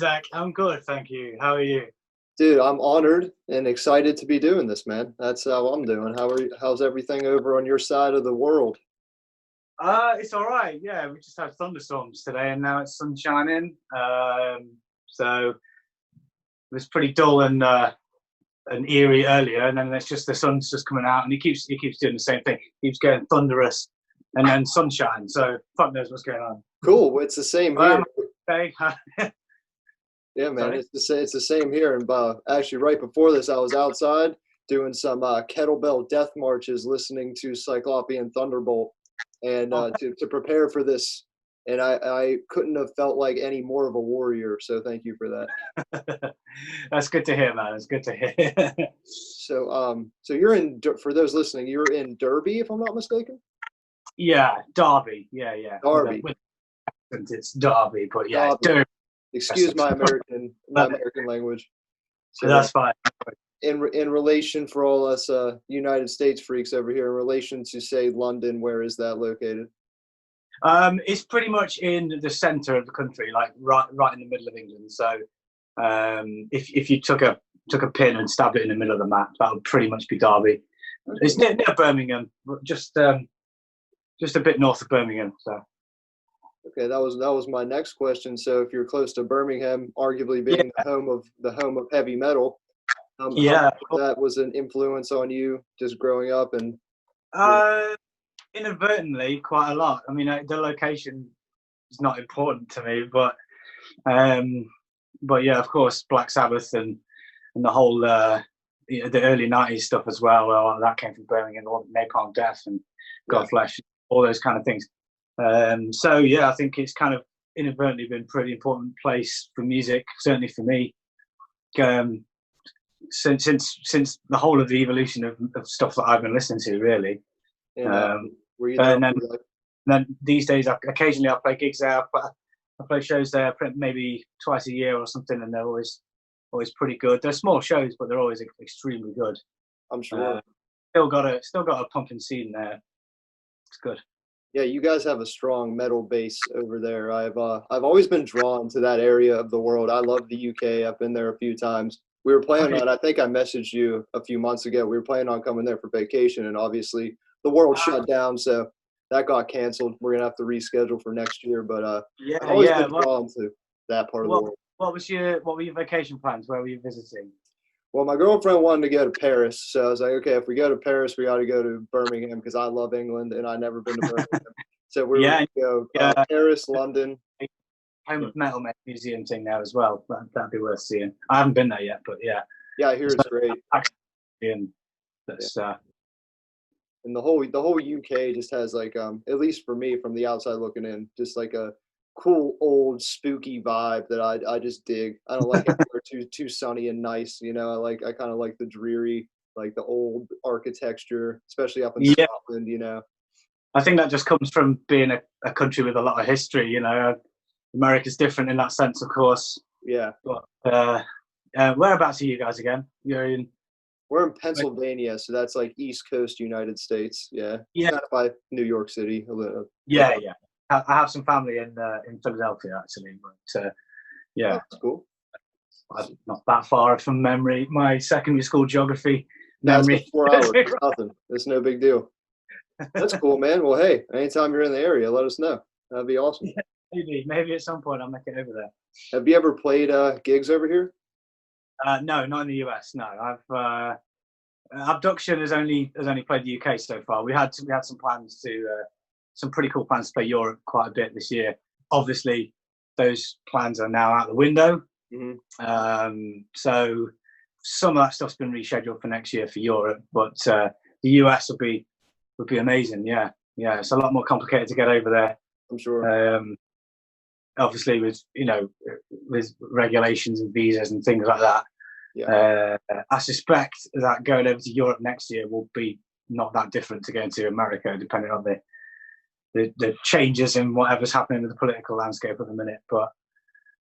Zach. I'm good, thank you. How are you? Dude, I'm honored and excited to be doing this, man. That's how I'm doing. How's everything over on your side of the world? It's all right. Yeah, we just had thunderstorms today, and now it's sun shining. So it was pretty dull and eerie earlier, and then it's just the sun's just coming out, and he keeps doing the same thing. He keeps getting thunderous, and then sunshine. So fuck knows what's going on. Cool. Well, it's the same here. Okay. Yeah, man. Sorry? It's the same here. And actually, right before this, I was outside doing some kettlebell death marches, listening to Cyclopean Thunderbolt, and to prepare for this. And I couldn't have felt like any more of a warrior. So thank you for that. That's good to hear, man. It's good to hear. So you're for those listening, you're in Derby, if I'm not mistaken. Yeah, Derby. Yeah. Derby. It's Derby, but yeah, Derby. Derby. Excuse my American language. So That's fine. in relation for all us United States freaks over here, in relation to say London, where is that located? It's pretty much in the centre of the country, like right in the middle of England. So if you took a pin and stabbed it in the middle of the map, that would pretty much be Derby. Okay. It's near Birmingham, just a bit north of Birmingham. So. Okay, that was my next question. So if you're close to Birmingham, arguably being the home of heavy metal, yeah, how that was an influence on you just growing up and. Inadvertently, quite a lot. I mean, the location is not important to me, but yeah, of course, Black Sabbath and the whole the early '90s stuff as well. A lot of that came from Birmingham, Napalm Death and Godflesh, all those kind of things. So yeah, I think it's kind of inadvertently been a pretty important place for music, certainly for me. Since the whole of the evolution of stuff that I've been listening to, really. Were you there? And then these days, occasionally I play gigs there. I play shows there maybe twice a year or something, and they're always pretty good. They're small shows, but they're always extremely good. I'm sure. Still got a pumping scene there. It's good. Yeah, you guys have a strong metal base over there. I've always been drawn to that area of the world. I love the UK. I've been there a few times. We were planning on, I think I messaged you a few months ago. We were planning on coming there for vacation, and obviously the world shut down, so that got canceled. We're gonna have to reschedule for next year. But I've always been drawn to that part of the world. What were your vacation plans? Where were you visiting? Well, my girlfriend wanted to go to Paris, so I was like, okay, if we go to Paris, we got to go to Birmingham because I love England and I've never been to Birmingham. So we're going to go Paris, London. Home of Metal Museum thing there as well. That'd be worth seeing. I haven't been there yet, but yeah. Yeah, I hear it's great. And that's and the whole UK just has like at least for me from the outside looking in, just like a cool old spooky vibe that I just dig. I don't like it too sunny and nice, you know. I kind of like the dreary, like the old architecture, especially up in Scotland, you know. I think that just comes from being a country with a lot of history, you know. America's different in that sense, of course. Yeah. But whereabouts are you guys again? We're in Pennsylvania, so that's like East Coast United States. Yeah. Yeah. Kind of by New York City a little. Yeah. I have some family in Philadelphia actually, but yeah. Oh, that's cool. Not that far from memory. My secondary school geography memory. That's 4 hours. It's nothing. It's no big deal. That's cool, man. Well, hey, anytime you're in the area, let us know. That'd be awesome. Yeah, maybe at some point I'll make it over there. Have you ever played gigs over here? No, not in the US. No, I've Abduction has only played the UK so far. We had some plans to some pretty cool plans to play Europe quite a bit this year. Obviously, those plans are now out the window. Mm-hmm. So some of that stuff's been rescheduled for next year for Europe, but the US would be amazing. Yeah, it's a lot more complicated to get over there. I'm sure. Obviously, with regulations and visas and things like that. Yeah. I suspect that going over to Europe next year will be not that different to going to America, depending on the changes in whatever's happening with the political landscape at the minute. But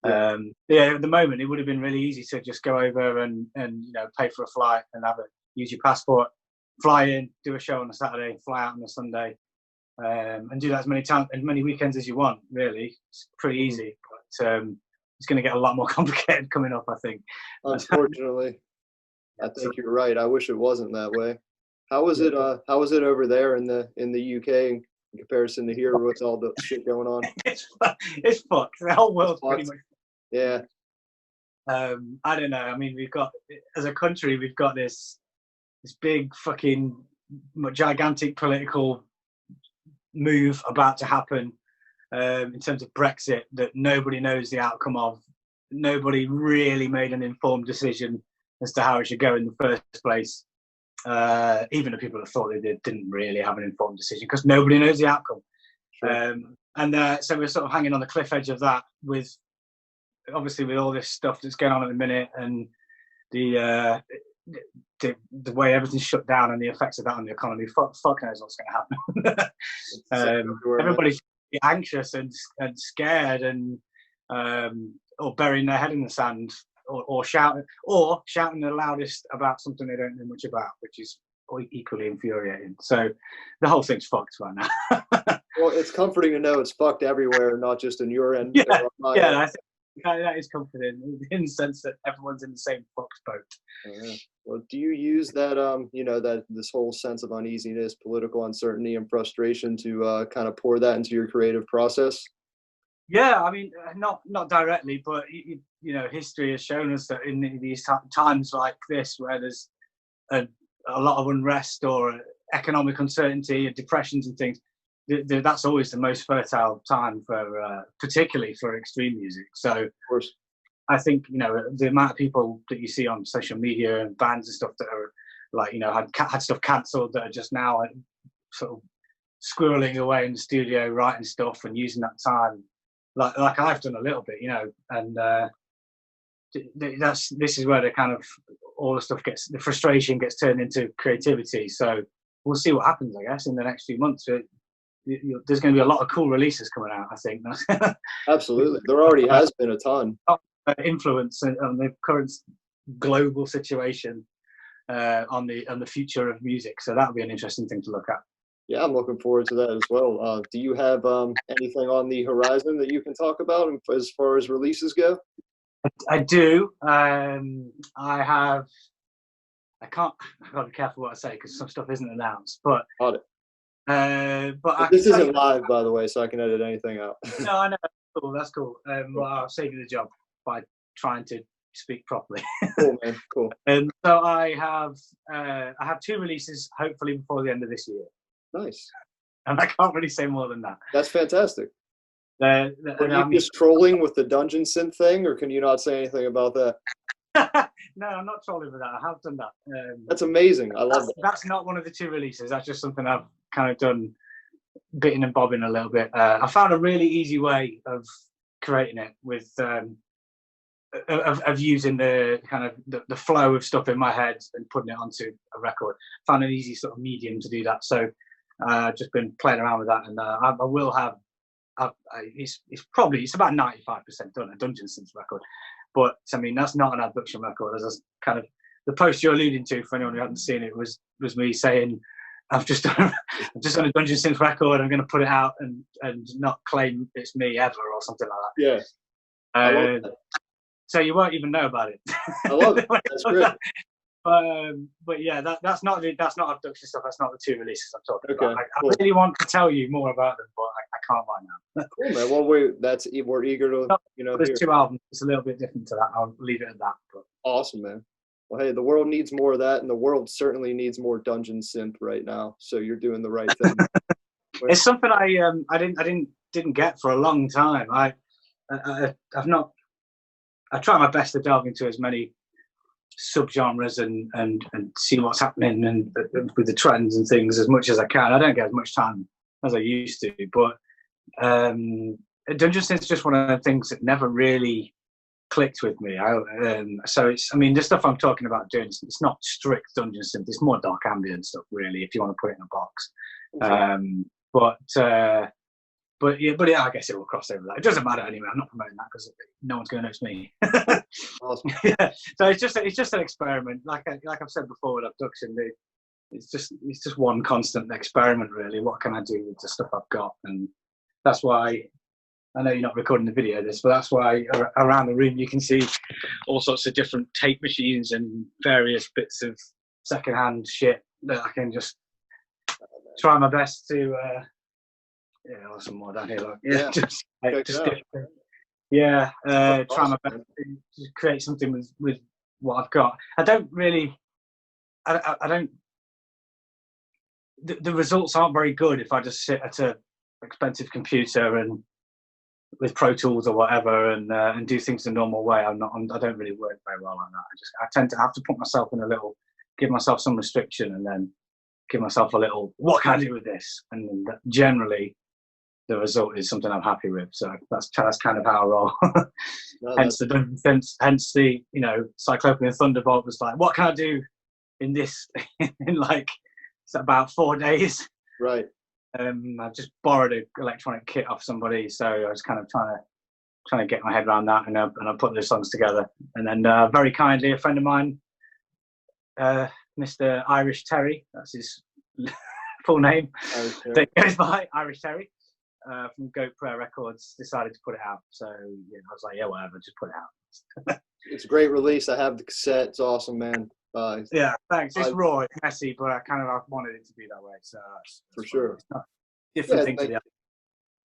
at the moment, it would have been really easy to just go over and pay for a flight and use your passport, fly in, do a show on a Saturday, fly out on a Sunday, and do that as many weekends as you want. Really, it's pretty easy. But it's going to get a lot more complicated coming up, I think. Unfortunately, I think you're right. I wish it wasn't that way. How was it? How was it over there in the UK in comparison to here with all the shit going on? It's fucked. The whole world's pretty much. Yeah. I don't know. I mean, we've got, as a country, we've got this big fucking gigantic political move about to happen in terms of Brexit that nobody knows the outcome of. Nobody really made an informed decision as to how it should go in the first place. Even the people that thought they didn't really have an informed decision because nobody knows the outcome. Sure. So we're sort of hanging on the cliff edge of that with all this stuff that's going on at the minute and the way everything's shut down and the effects of that on the economy. Fuck knows what's going to happen. Everybody's anxious and scared and or burying their head in the sand or shouting the loudest about something they don't know much about, which is equally infuriating. So the whole thing's fucked right now. Well, it's comforting to know it's fucked everywhere, not just in your end. Yeah, I think that is comforting in the sense that everyone's in the same fucked boat. Well, do you use that, that this whole sense of uneasiness, political uncertainty, and frustration to kind of pour that into your creative process? Yeah, I mean, not directly, but history has shown us that in these times like this, where there's a lot of unrest or economic uncertainty and depressions and things, that's always the most fertile time for, particularly for extreme music. So, of course, I think the amount of people that you see on social media and bands and stuff that are like had stuff cancelled that are just now sort of squirreling away in the studio writing stuff and using that time. Like I've done a little bit, and this is where the kind of all the stuff the frustration gets turned into creativity. So we'll see what happens, I guess, in the next few months. There's going to be a lot of cool releases coming out, I think. Absolutely, there already has been a ton. Influence on the current global situation on the future of music. So that'll be an interesting thing to look at. Yeah, I'm looking forward to that as well. Do you have anything on the horizon that you can talk about as far as releases go? I do. I have. I've got to be careful what I say because some stuff isn't announced. But this isn't live, by the way, so I can edit anything out. No, I know. That's cool. Well, I'll save you the job by trying to speak properly. Cool, man. Cool. So I have 2 releases, hopefully before the end of this year. Nice. And I can't really say more than that. That's fantastic. Are you just trolling with the dungeon synth thing, or can you not say anything about that? No, I'm not trolling with that. I have done that. That's amazing. I love that. That's not one of the 2 releases. That's just something I've kind of done, bitting and bobbing a little bit. I found a really easy way of creating it with of using the kind of the flow of stuff in my head and putting it onto a record. Found an easy sort of medium to do that. So just been playing around with that, and I will have. It's about 95% done, a Dungeon Synth record, but I mean that's not an Abduction record. As kind of the post you're alluding to, for anyone who hasn't seen it, was me saying I've just done a Dungeon Synth record. I'm going to put it out and not claim it's me ever or something like that. Yeah. So you won't even know about it. I love it. That's great. But yeah, that's not Abduction stuff. That's not the 2 releases I'm talking about. Cool. I really want to tell you more about them, but I can't right now. Cool, man. Well, we're eger to There's hear. 2 albums. It's a little bit different to that. I'll leave it at that. But. Awesome, man. Well, hey, the world needs more of that, and the world certainly needs more Dungeon Synth right now. So you're doing the right thing. It's something I didn't get for a long time. I've not. I try my best to delve into as many subgenres and see what's happening and with the trends and things as much as I can. I don't get as much time as I used to, but Dungeon Synth is just one of the things that never really clicked with me. So the stuff I'm talking about doing, it's not strict Dungeon Synth. It's more dark ambient stuff, really, if you want to put it in a box. Okay. But yeah, I guess it will cross over that. It doesn't matter anyway. I'm not promoting that because no one's going to notice me. Awesome. Yeah. So it's just an experiment. Like I've said before with Abduction, it's just one constant experiment, really. What can I do with the stuff I've got? And that's why I know you're not recording the video of this, but that's why around the room you can see all sorts of different tape machines and various bits of secondhand shit that I can just try my best to. Yeah, there's some more down here. Like, yeah, just different. Yeah, try my best to create something with what I've got. I don't really. I don't. The results aren't very good if I just sit at a expensive computer and with Pro Tools or whatever and do things the normal way. I don't really work very well like that. I tend to have to put myself in give myself some restriction and then give myself a little, what can I do with this? And generally the result is something I'm happy with. So that's kind of how I roll. No, hence the Cyclopean Thunderbolt was like, what can I do in this in like it's about 4 days. Right. I just borrowed an electronic kit off somebody, so I was kind of trying to get my head around that, and I put those songs together. And then very kindly, a friend of mine, Mr. Irish Terry, that's his full name, that goes by Irish Terry, from Goat Prayer Records, decided to put it out. So yeah, I was like, yeah, whatever, just put it out. It's a great release. I have the cassette. It's awesome, man. Yeah, thanks. It's raw, it's messy, but I wanted it to be that way. So that's for sure. Different thing to the other.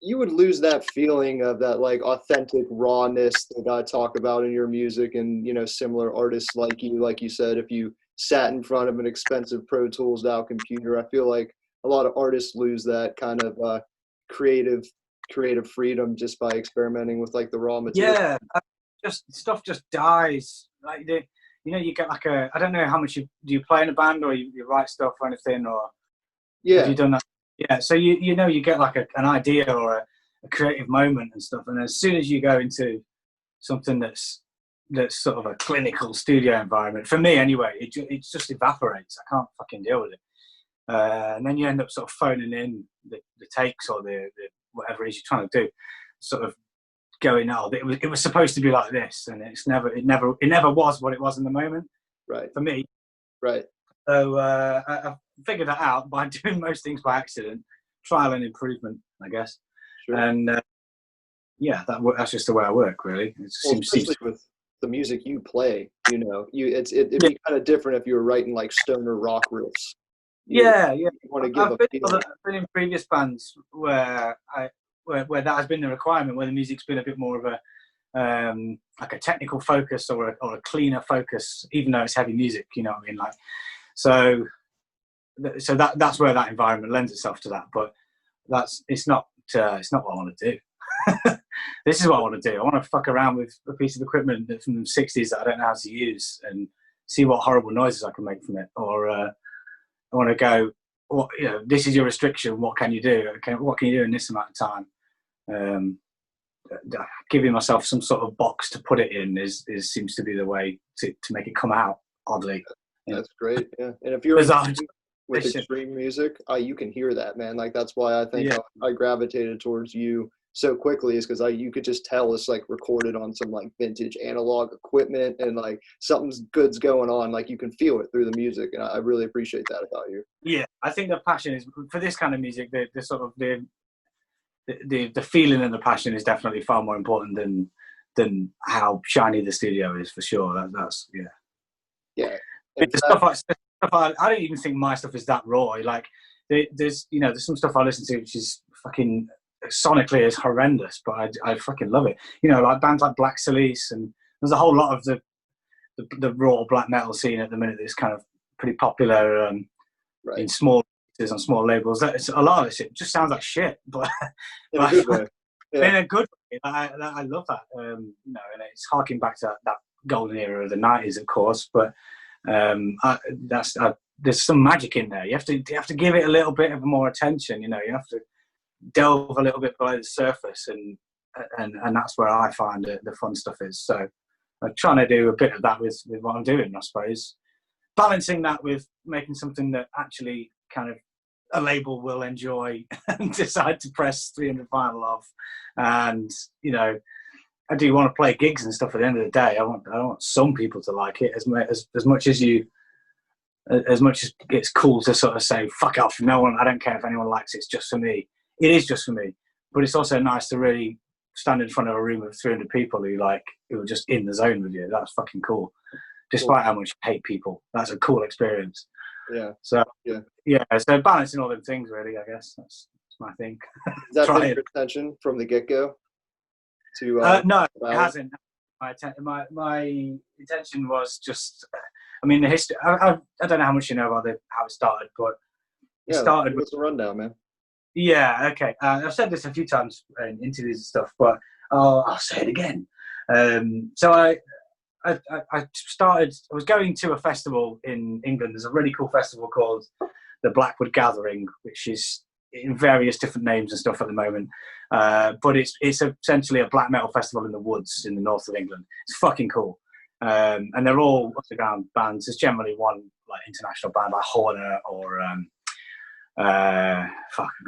You would lose that feeling of that like authentic rawness that I talk about in your music, and similar artists like you said, if you sat in front of an expensive Pro Tools now computer, I feel like a lot of artists lose that kind of creative freedom just by experimenting with like the raw material. Yeah, stuff just dies. Like you get like I don't know how much do you play in a band or you write stuff or anything, or have you done that? Yeah, so you get like an idea or a creative moment and stuff, and as soon as you go into something that's sort of a clinical studio environment, for me anyway, it just evaporates. I can't fucking deal with it, and then you end up sort of phoning in the takes or the whatever it is you're trying to do, sort of going, oh, it was supposed to be like this, and it never was what it was in the moment. Right. For me. Right. So I figured that out by doing most things by accident, trial and improvement, I guess. Sure. And that's just the way I work, really. Especially with the music you play, it'd be kind of different if you were writing like stoner rock riffs. You want to give I've been in previous bands where that has been the requirement, where the music's been a bit more of a like a technical focus or a cleaner focus, even though it's heavy music. You know what I mean? Like, so that's where that environment lends itself to that. But it's not what I want to do. This is what I want to do. I want to fuck around with a piece of equipment from the 60s that I don't know how to use and see what horrible noises I can make from it. Or I want to go, this is your restriction. What can you do? What can you do in this amount of time? Giving myself some sort of box to put it in seems to be the way to make it come out, oddly. That's great. Yeah. And if you're with extreme music, you can hear that, man. Like, that's why I think I gravitated towards you so quickly, is because you could just tell it's like recorded on some like vintage analog equipment, and like something's good's going on. Like, you can feel it through the music, and I really appreciate that about you. Yeah, I think the passion is for this kind of music. The sort of the feeling and the passion is definitely far more important than how shiny the studio is, for sure. That's yeah. I don't even think my stuff is that raw. Like, there's some stuff I listen to which is fucking sonically is horrendous, but I fucking love it. Like bands like Black Silice, and there's a whole lot of the raw black metal scene at the minute that's kind of pretty popular in small on small labels. A lot of this shit just sounds like shit, but in a good way. In a good way. I love that. And it's harking back to that golden era of the 90s, of course, but there's some magic in there. You have to give it a little bit of more attention. You have to delve a little bit below the surface, and that's where I find the fun stuff is. So I'm trying to do a bit of that with what I'm doing, I suppose, balancing that with making something that actually kind of a label will enjoy and decide to press 300 vinyl of. And I do want to play gigs and stuff at the end of the day. I want some people to like it as much as it's cool to sort of say, fuck off, I don't care if anyone likes it, it's just for me. It is just for me. But it's also nice to really stand in front of a room of 300 people who were just in the zone with you. That's fucking cool. Despite how much you hate people, that's a cool experience. Yeah. So so balancing all them things, really, I guess that's my thing. Is that been your intention from the get-go? No, it hasn't. My intention was just, I mean, the history. I don't know how much you know about how it started, but it started with a rundown, man. Yeah, okay. I've said this a few times in interviews and stuff, but I'll say it again. So I started. I was going to a festival in England. There's a really cool festival called the Blackwood Gathering, which is in various different names and stuff at the moment. But it's essentially a black metal festival in the woods in the north of England. It's fucking cool. And they're all underground bands. There's generally one like international band like Horner or I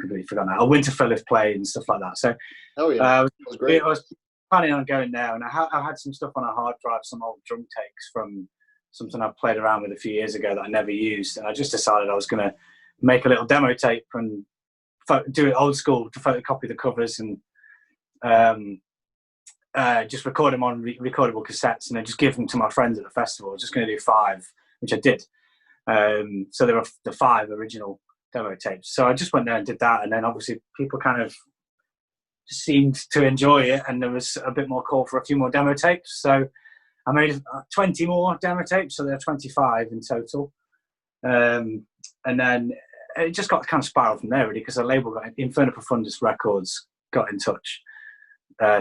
completely forgot now. Winterfell is playing and stuff like that. So that was great. I was planning on going there, and I had some stuff on a hard drive, some old drum takes from something I played around with a few years ago that I never used, and I just decided I was going to make a little demo tape and do it old school, to photocopy the covers and just record them on recordable cassettes, and then just give them to my friends at the festival. I was just going to do 5, which I did. So there were the 5 original demo tapes. So I just went there and did that, and then obviously people kind of seemed to enjoy it, and there was a bit more call for a few more demo tapes. So I made 20 more demo tapes, so there are 25 in total. And then it just got kind of spiraled from there, really, because the label, Inferno Profundus Records, got in touch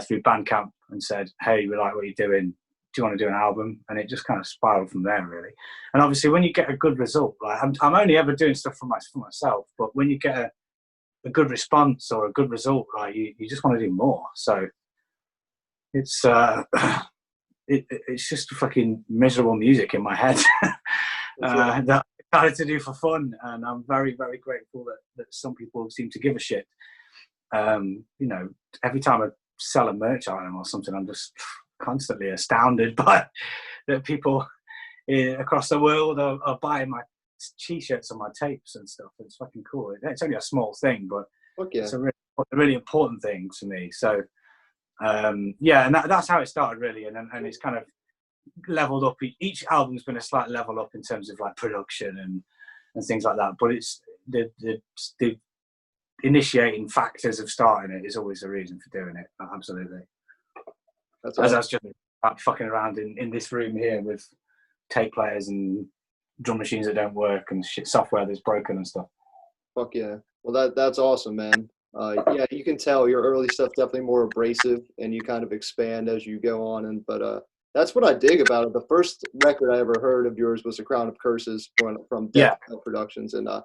through Bandcamp and said, "Hey, we like what you're doing. Do you want to do an album?" And it just kind of spiraled from there, really. And obviously, when you get a good result, like I'm only ever doing stuff for myself, but when you get a good response or a good result, right, you just want to do more. So it's it's just fucking miserable music in my head that I started to do for fun, and I'm very, very grateful that some people seem to give a shit. You know, every time I sell a merch item or something, I'm just constantly astounded by that people across the world are buying my t-shirts and my tapes and stuff. It's fucking cool. It's only a small thing, but it's a really important thing to me. So and that's how it started, really, and it's kind of leveled up. Each album's been a slight level up in terms of like production and things like that, but it's the initiating factors of starting it is always the reason for doing it. Absolutely. That's awesome. As I was just fucking around in this room here with tape players and drum machines that don't work and shit, software that's broken and stuff. Fuck yeah. Well, that's awesome, man. Yeah, you can tell your early stuff definitely more abrasive, and you kind of expand as you go on. But that's what I dig about it. The first record I ever heard of yours was A Crown of Curses from Death Metal Productions, and as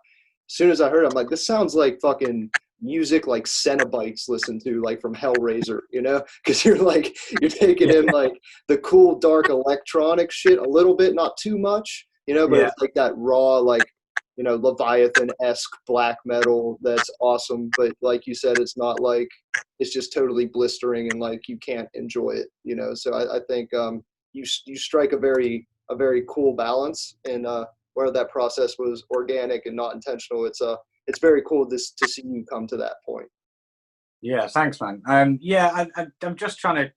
soon as I heard it, I'm like, this sounds like fucking music like Cenobites listen to, like from Hellraiser, you know? Because you're taking in like the cool dark electronic shit a little bit, not too much, you know, but it's like that raw, like, you know, Leviathan-esque black metal that's awesome. But like you said, it's not like it's just totally blistering and like you can't enjoy it, you know? So I think you strike a very cool balance, and where that process was organic and not intentional. It's very cool to see you come to that point. Yeah, thanks, man. I'm just trying to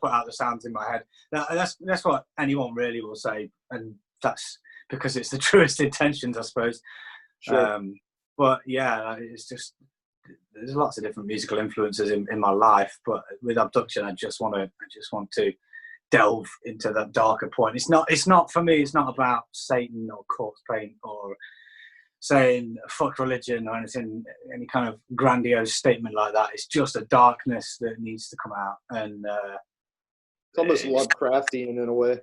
put out the sounds in my head. That's what anyone really will say, and that's because it's the truest intentions, I suppose. Sure. But yeah, it's just there's lots of different musical influences in my life. But with Abduction, I just want to delve into that darker point. It's not for me. It's not about Satan or corpse paint or saying fuck religion or anything, any kind of grandiose statement like that. It's just a darkness that needs to come out, and it's almost Lovecraftian in a way.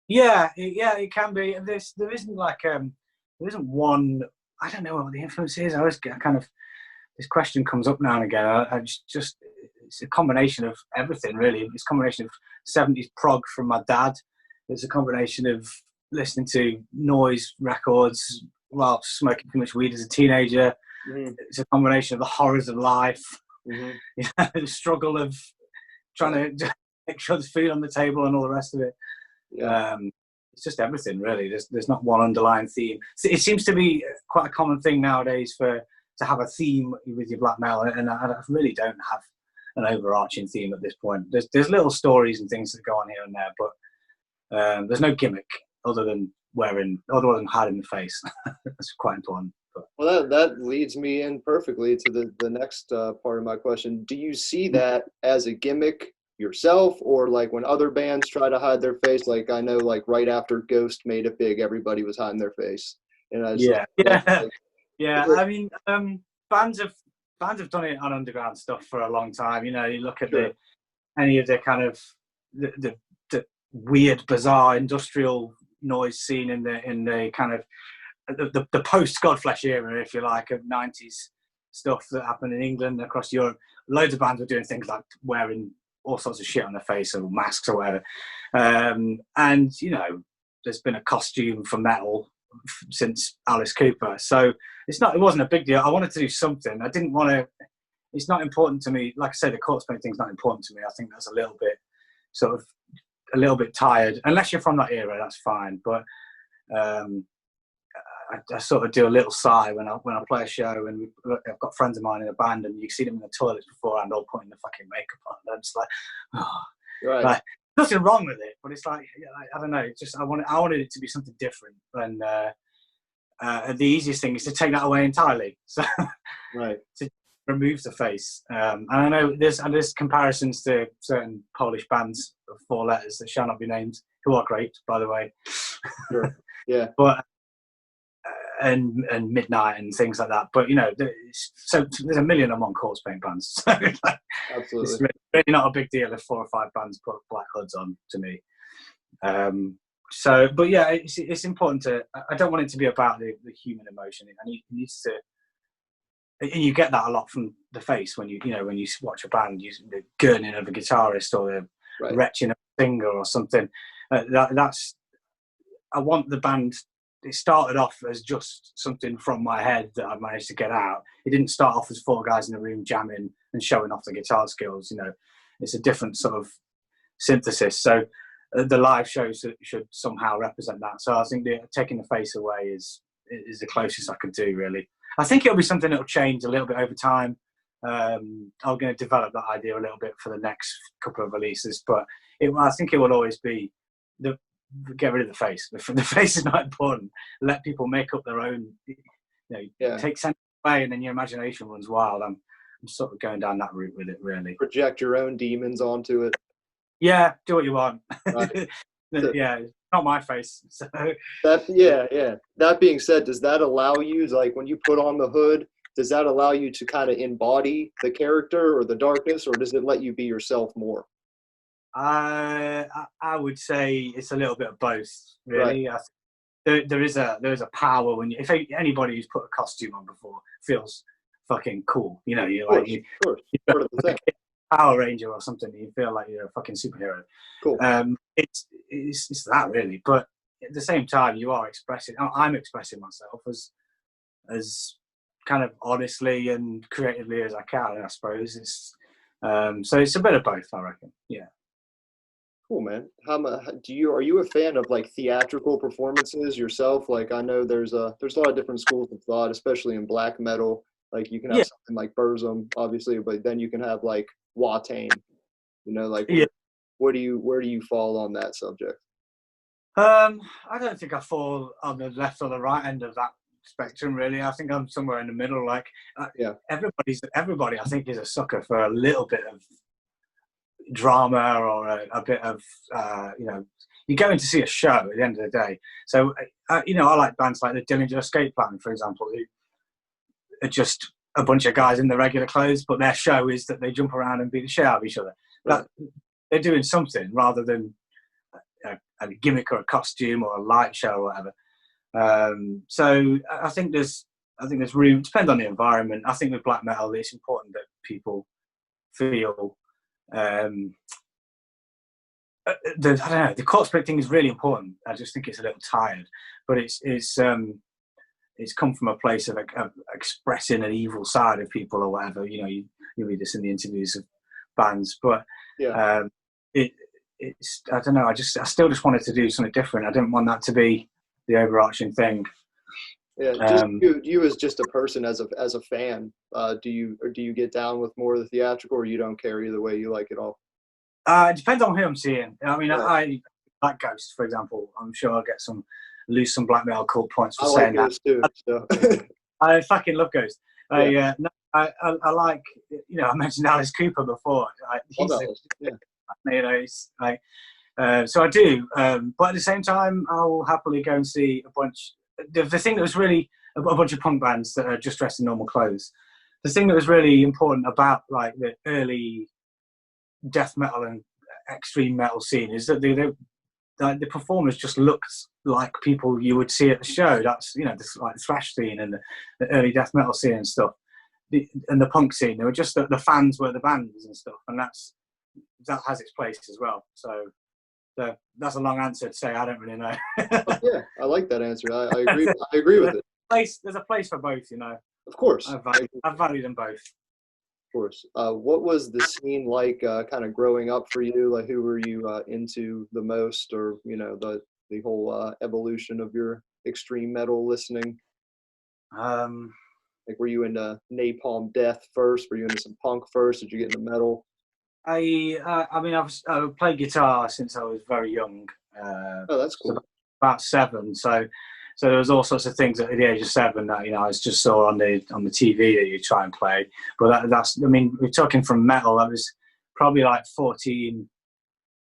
Yeah, it can be. There isn't like there isn't one. I don't know what the influence is. I always get kind of this question comes up now and again. I just it's a combination of everything, really. It's a combination of 70s prog from my dad. It's a combination of listening to noise records while smoking too much weed as a teenager. Mm-hmm. It's a combination of the horrors of life, you know, the struggle of trying to make sure there's food on the table and all the rest of it. Yeah. It's just everything, really. There's not one underlying theme. It seems to be quite a common thing nowadays to have a theme with your black metal, and I really don't have an overarching theme at this point. There's little stories and things that go on here and there, but there's no gimmick other than hiding the face. That's quite important. But. Well, that leads me in perfectly to the next part of my question. Do you see that as a gimmick yourself, or like when other bands try to hide their face? Like I know, like right after Ghost made it big, everybody was hiding their face, and I just yeah. I mean, bands have done it on underground stuff for a long time. You know, you look at any of the kind of the weird, bizarre industrial noise scene in the kind of the post Godflesh era, if you like, of 90s stuff that happened in England, across Europe. Loads of bands were doing things like wearing all sorts of shit on their face or masks or whatever. And, you know, there's been a costume for metal since Alice Cooper. So it wasn't a big deal. I wanted to do something. I didn't want to, it's not important to me. Like I say, the corpse paint thing's not important to me. I think that's a little bit tired. Unless you're from that era, that's fine. But I sort of do a little sigh when I play a show, and I've got friends of mine in a band, and you see them in the toilets beforehand, all putting the fucking makeup on. And I'm just like, oh. Right. Like, nothing wrong with it, but it's like, I don't know. It's just I wanted it to be something different, and the easiest thing is to take that away entirely. So right. To remove the face. And I know there's comparisons to certain Polish bands of 4 letters that shall not be named, who are great, by the way. Sure. Yeah. But and Midnight and things like that. But you know, so there's a million and one corpse paint bands. So absolutely, it's really not a big deal if 4 or 5 bands put black hoods on to me. So, but yeah, it's important to. I don't want it to be about the human emotion. It needs to. And you get that a lot from the face when you watch a band, the gurning of a guitarist or the retching of a finger or something. That's. I want the band. It started off as just something from my head that I managed to get out. It didn't start off as 4 guys in a room jamming and showing off the guitar skills. You know, it's a different sort of synthesis. So the live shows should somehow represent that. So I think taking the face away is the closest I could do, really. I think it'll be something that'll change a little bit over time. I'm going to develop that idea a little bit for the next couple of releases, but I think it will always be get rid of the face. The face is not important. Let people make up their own. Take sense away, and then your imagination runs wild. I'm sort of going down that route with it, really. Project your own demons onto it. Yeah, do what you want. Right. Yeah, not my face. So. That being said, does that allow you, like when you put on the hood, does that allow you to kind of embody the character or the darkness, or does it let you be yourself more? I would say it's a little bit of both, really. Right. There is a power when if anybody who's put a costume on before feels fucking cool, you know, you're like a Power Ranger or something, you feel like you're a fucking superhero. Cool. It's that really, but at the same time, I'm expressing myself as kind of honestly and creatively as I can, I suppose. It's so it's a bit of both, I reckon. Yeah. Cool, man. Are you a fan of like theatrical performances yourself? Like I know there's a lot of different schools of thought, especially in black metal. Like you can have something like Burzum, obviously, but then you can have like Watain. You know, like where do you fall on that subject? I don't think I fall on the left or the right end of that spectrum, really. I think I'm somewhere in the middle. Like everybody, I think, is a sucker for a little bit of drama or a bit of you're going to see a show at the end of the day. So I like bands like the Dillinger Escape Plan, for example, who are just a bunch of guys in the regular clothes, but their show is that they jump around and beat the shit out of each other. Right. They're doing something rather than a gimmick or a costume or a light show or whatever. So I think there's room. It depends on the environment. I think with black metal, it's important that people feel. I don't know. The corpse paint thing is really important. I just think it's a little tired, but it's come from a place of expressing an evil side of people or whatever. You know, you read this in the interviews of bands, but it's I don't know. I still just wanted to do something different. I didn't want that to be the overarching thing. Yeah, just you as just a person, as a fan, do you get down with more of the theatrical, or you don't care either way, you like it all? It depends on who I'm seeing. I mean, Right. I like Ghost, for example. I'm sure I'll get some black metal cult points for I like saying that. those too. So. I fucking love Ghost. Yeah. No, I like, I mentioned Alice Cooper before. He's, Yeah. it's like, so I do. But at the same time, I'll happily go and see a bunch. The thing that was really a bunch of punk bands that are just dressed in normal clothes. The thing that was really important about like the early death metal and extreme metal scene is that the performers just looked like people you would see at the show. That's this like thrash scene and the early death metal scene and stuff, and the punk scene. They were just the fans were the bands and stuff, and that has its place as well. So that's a long answer to say I don't really know. Yeah, I like that answer. I agree. I agree with it. There's a place for both, Of course. I value them both. Of course. What was the scene like, kind of growing up for you? Like, who were you into the most, or the whole evolution of your extreme metal listening? Like, were you into Napalm Death first? Were you into some punk first? Did you get into metal? I mean, I've played guitar since I was very young. Oh, that's cool. So about 7. So there was all sorts of things at the age of 7 that I just saw on the TV that you try and play. But that's I mean, we're talking from metal. I was probably like 14,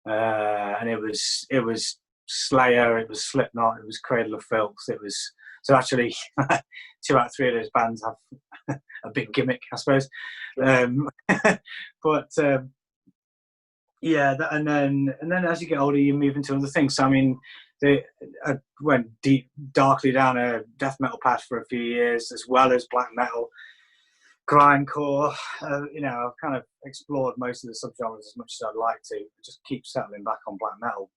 and it was Slayer, it was Slipknot, it was Cradle of Filth. It was so actually 2 out of 3 of those bands have a big gimmick, I suppose. But yeah, and then as you get older, you move into other things. So I mean, I went darkly down a death metal path for a few years, as well as black metal, grindcore. I've kind of explored most of the subgenres as much as I'd like to. I just keep settling back on black metal.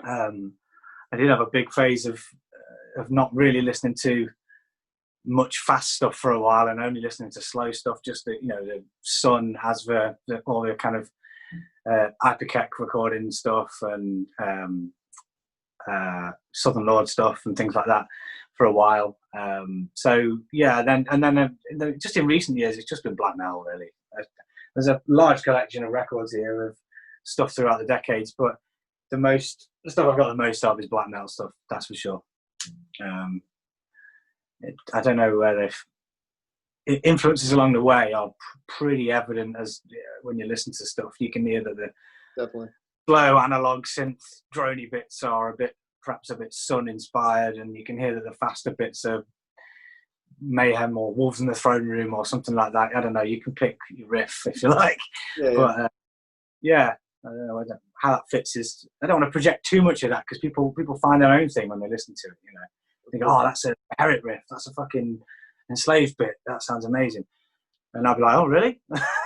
I did have a big phase of not really listening to much fast stuff for a while and only listening to slow stuff. Just the Sun, Asver, all the kind of Hyperkek recording stuff and Southern Lord stuff and things like that for a while. So yeah, then just in recent years, it's just been black metal really. There's a large collection of records here of stuff throughout the decades, but the stuff I've got the most of is black metal stuff. That's for sure. I don't know where influences along the way are pretty evident as when you listen to stuff. You can hear that the definitely slow analog synth drony bits are perhaps a bit Sun inspired, and you can hear that the faster bits are Mayhem or Wolves in the Throne Room or something like that. I don't know. You can pick your riff if you like, but yeah, I don't know how that fits. I don't want to project too much of that because people find their own thing when they listen to it. Think, oh, that's a Herrick riff. That's a fucking Enslaved bit. That sounds amazing. And I'll be like, oh, really?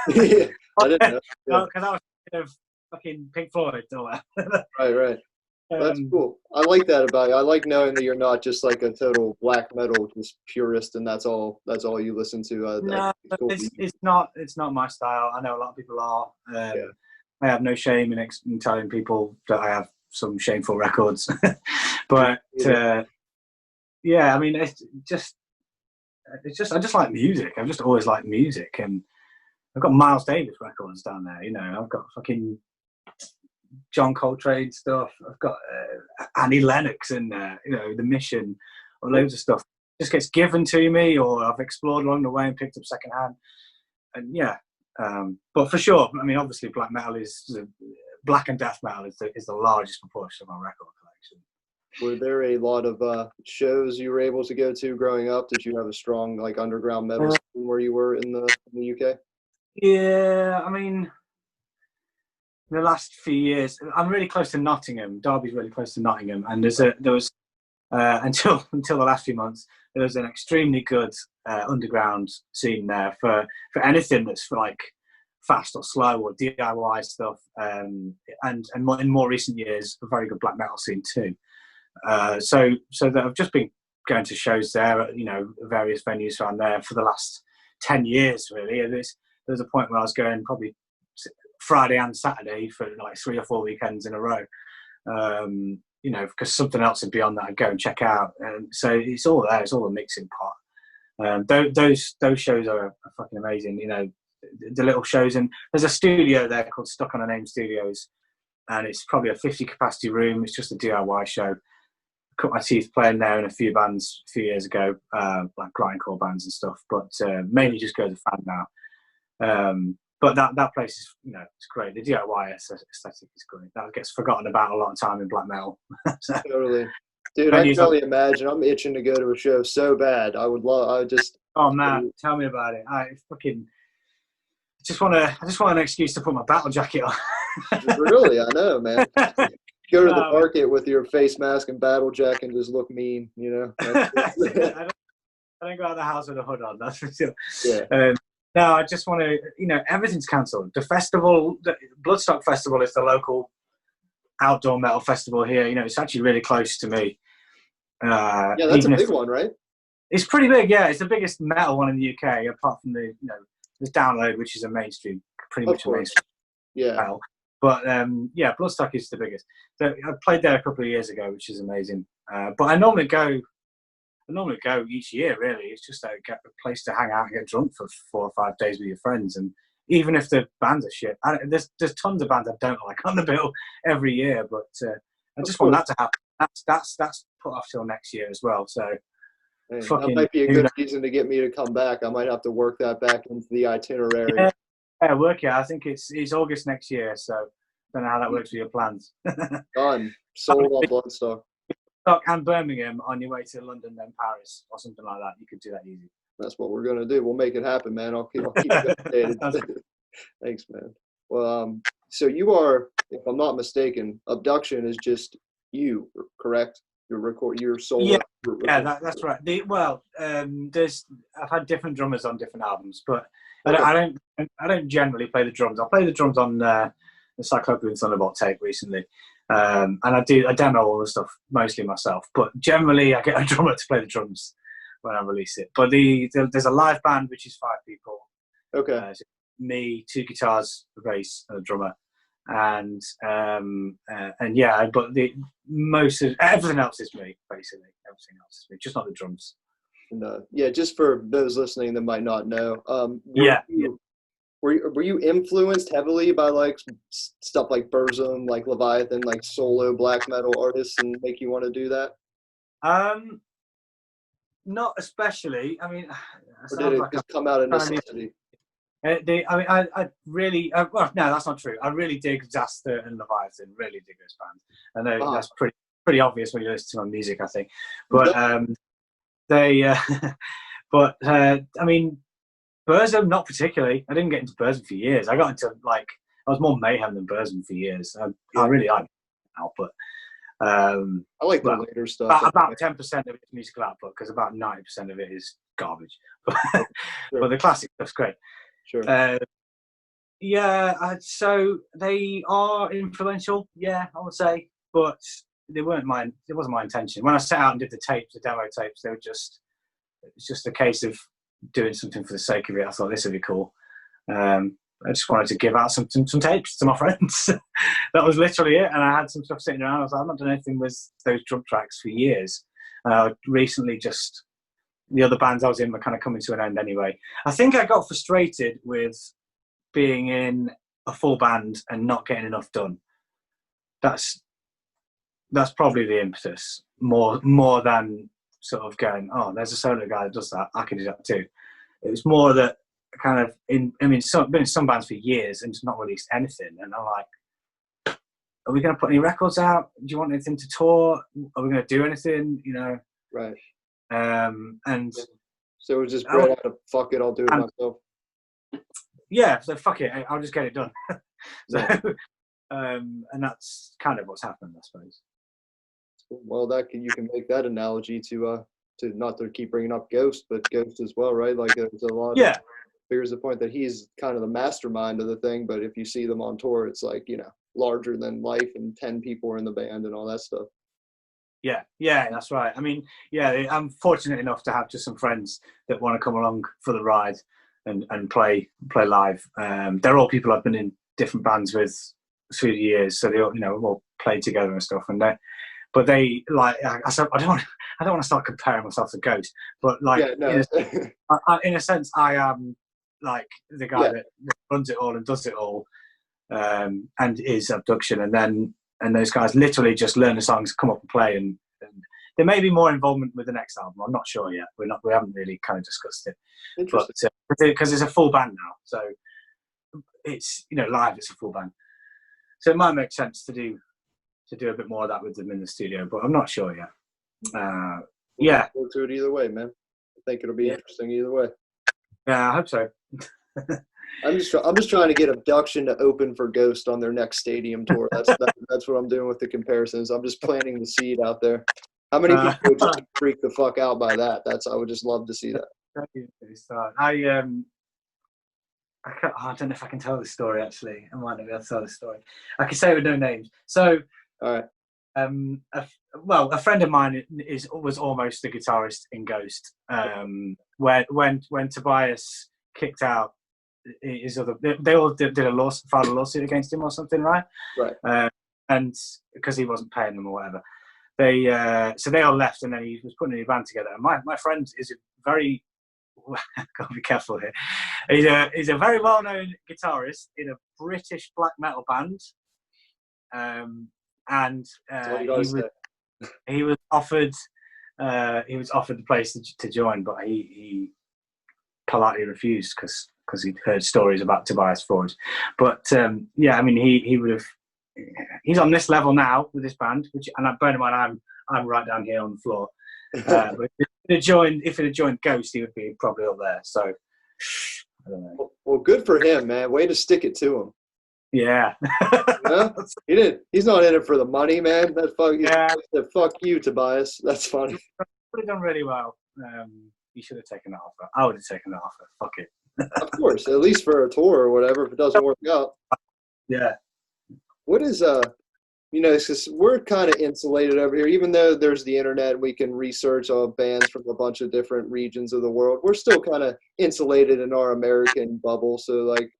Yeah, I didn't know. Because I was kind of fucking Pink Floyd. Right. That's cool. I like that about you. I like knowing that you're not just like a total black metal just purist, and that's all you listen to. No, cool. It's not my style. I know a lot of people are. I have no shame in telling people that I have some shameful records, but yeah, I mean, it's just I just like music. I've just always liked music, and I've got Miles Davis records down there. I've got fucking John Coltrane stuff. I've got Annie Lennox and The Mission, or loads of stuff. It just gets given to me, or I've explored along the way and picked up secondhand. And yeah, but for sure, I mean, obviously, black and death metal is the largest proportion of my record collection. Were there a lot of shows you were able to go to growing up? Did you have a strong like underground metal scene where you were in the UK? Yeah, I mean, the last few years, I'm really close to Nottingham. Derby's really close to Nottingham, and there was until the last few months, there was an extremely good underground scene there for anything that's for like fast or slow or DIY stuff, and in more recent years, a very good black metal scene too. So that I've just been going to shows there at various venues around there for the last 10 years really. And there's a point where I was going probably Friday and Saturday for like 3 or 4 weekends in a row. you know, because something else would be on that I'd go and check out. And so it's all there. It's all a mixing pot. Those shows are fucking amazing. You know, the little shows, and there's a studio there called Stuck on a Name Studios, and it's probably a 50 capacity room. It's just a DIY show. I cut my teeth playing there in a few bands a few years ago, like grindcore bands and stuff, but mainly just go as a fan now. But that place is, you know, it's great. The DIY aesthetic is great. That gets forgotten about a lot of time in black metal. So, totally. Dude, I can only imagine. I'm itching to go to a show so bad. I would just. Oh man, tell me about it. I just want an excuse to put my battle jacket on. Really, I know, man. Go to the market with your face mask and battle jacket and just look mean, you know. I don't go out of the house with a hood on. That's for sure. Yeah. No, I just want to. You know, everything's cancelled. The festival, the Bloodstock Festival, is the local outdoor metal festival here. You know, it's actually really close to me. Yeah, that's a big one, right? It's pretty big. Yeah, it's the biggest metal one in the UK, apart from the there's Download, which is a mainstream, pretty much a mainstream metal. But yeah, Bloodstock is the biggest. So I played there a couple of years ago, which is amazing. But I normally go each year. Really, it's just get a place to hang out and get drunk for 4 or 5 days with your friends. And even if the bands are shit, there's tons of bands I don't like on the bill every year. But I just want that to happen. That's put off till next year as well. So that might be a good reason to get me to come back. I might have to work that back into the itinerary. Yeah, work it. I think it's August next year. So I don't know how that works with your plans. Done. Sold on Bloodstock. And Birmingham on your way to London, then Paris or something like that. You could do that easy. That's what we're gonna do. We'll make it happen, man. I'll keep you updated. Thanks, man. Well, so you are, if I'm not mistaken, Abduction is just you, correct? Your solo. Yeah, that's right. I've had different drummers on different albums, but I don't generally play the drums. I play the drums on the Cyclopean Thunderbolt tape recently. And I demo all the stuff mostly myself, but generally I get a drummer to play the drums when I release it. But there's a live band which is 5 people. Okay. So me, 2 guitars, a bass, and a drummer, and yeah. But everything else is me, basically. Everything else is me, just not the drums. Yeah, just for those listening that might not know, Were you influenced heavily by like stuff like Burzum, like Leviathan, like solo black metal artists, and make you want to do that? Not especially. I mean, or did it just come out of necessity? I really well, no, that's not true. I really dig Zaster and Leviathan. Really dig those bands. I know that's pretty obvious when you listen to my music, I think. But I mean, Burzum, not particularly. I didn't get into Burzum for years. I got into I was more Mayhem than Burzum for years. I really like it now, but I like the later stuff. About 10% of its musical output, because about 90% of it is garbage. But the classic stuff's great. Sure. So they are influential. Yeah, I would say, but they weren't mine. It wasn't my intention. When I set out and did the demo tapes, it's just a case of doing something for the sake of it. I thought this would be cool. I just wanted to give out some tapes to my friends. That was literally it. And I had some stuff sitting around. I was like, I've not done anything with those drum tracks for years. Recently, just the other bands I was in were kind of coming to an end anyway. I think I got frustrated with being in a full band and not getting enough done. That's probably the impetus, more than sort of going, oh, there's a solo guy that does that, I can do that too. It was more that kind of been in some bands for years and just not released anything. And I'm like, are we going to put any records out? Do you want anything to tour? Are we going to do anything? You know? Right. And so it was just brought out of fuck it, I'll do it myself. Yeah, so fuck it, I'll just get it done. And that's kind of what's happened, I suppose. Well, you can make that analogy to not to keep bringing up Ghost, but Ghost as well, right? Like there's a lot. Yeah. Figures the point that he's kind of the mastermind of the thing, but if you see them on tour, it's like, larger than life and 10 people are in the band and all that stuff. Yeah, that's right. I mean, I'm fortunate enough to have just some friends that want to come along for the ride and play live. They're all people I've been in different bands with through the years, so they all, we've all played together and stuff, and but they like I said I don't want to start comparing myself to Ghost, but like in a sense I am like the guy that runs it all and does it all, and is Abduction, and those guys literally just learn the songs, come up and play, and there may be more involvement with the next album. I'm not sure yet. We haven't really kind of discussed it, but because it's a full band now, so it's live. It's a full band, so it might make sense to do a bit more of that with them in the studio, but I'm not sure yet. We'll do it either way, man. I think it'll be interesting either way. Yeah, I hope so. I'm just trying to get Abduction to open for Ghost on their next stadium tour. That's what I'm doing with the comparisons. I'm just planting the seed out there. How many people would just freak the fuck out by that? I would just love to see that. I don't know if I can tell this story. Actually, I might not be able to tell this story. I can say it with no names. So, all right. A friend of mine was almost the guitarist in Ghost. When Tobias kicked out his other, they all filed a lawsuit against him or something, right? Right. And because he wasn't paying them or whatever, so they all left, and then he was putting a new band together. And my friend is a very gotta be careful here. He's a very well-known guitarist in a British black metal band, and he was offered the place to join, but he politely refused because he'd heard stories about Tobias Forge. But I mean, he would have. He's on this level now with this band, and bear in mind, I'm right down here on the floor. But if it had joined Ghost, he would be probably up there. So I don't know. Well, good for him, man. Way to stick it to him. Yeah. He's not in it for the money, man. Fuck you, Tobias. That's funny. Would have done really well. You should have taken that offer. I would have taken that offer. Fuck it. Of course, at least for a tour or whatever. If it doesn't work out. Yeah. What is it's just, we're kind of insulated over here, even though there's the internet, we can research all bands from a bunch of different regions of the world. We're still kind of insulated in our American bubble. So like,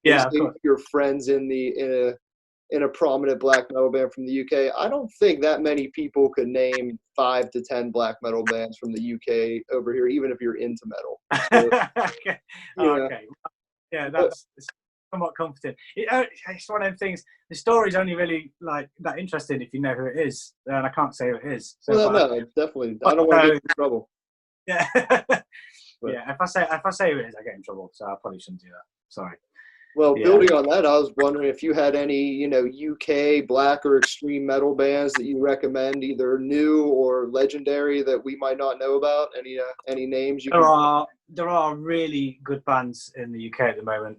your friends in a prominent black metal band from the UK, I don't think that many people could name 5 to 10 black metal bands from the UK over here, even if you're into metal. So, okay. Yeah, that's somewhat comforting. It's one of them things. The story's only really like that interesting if you know who it is, and I can't say who it is. So no, definitely. I don't want to get in trouble. Yeah, yeah. If I say who it is, I get in trouble. So I probably shouldn't do that. Sorry. Well, building on that, I was wondering if you had any, UK black or extreme metal bands that you recommend, either new or legendary, that we might not know about. Any names you? There are really good bands in the UK at the moment.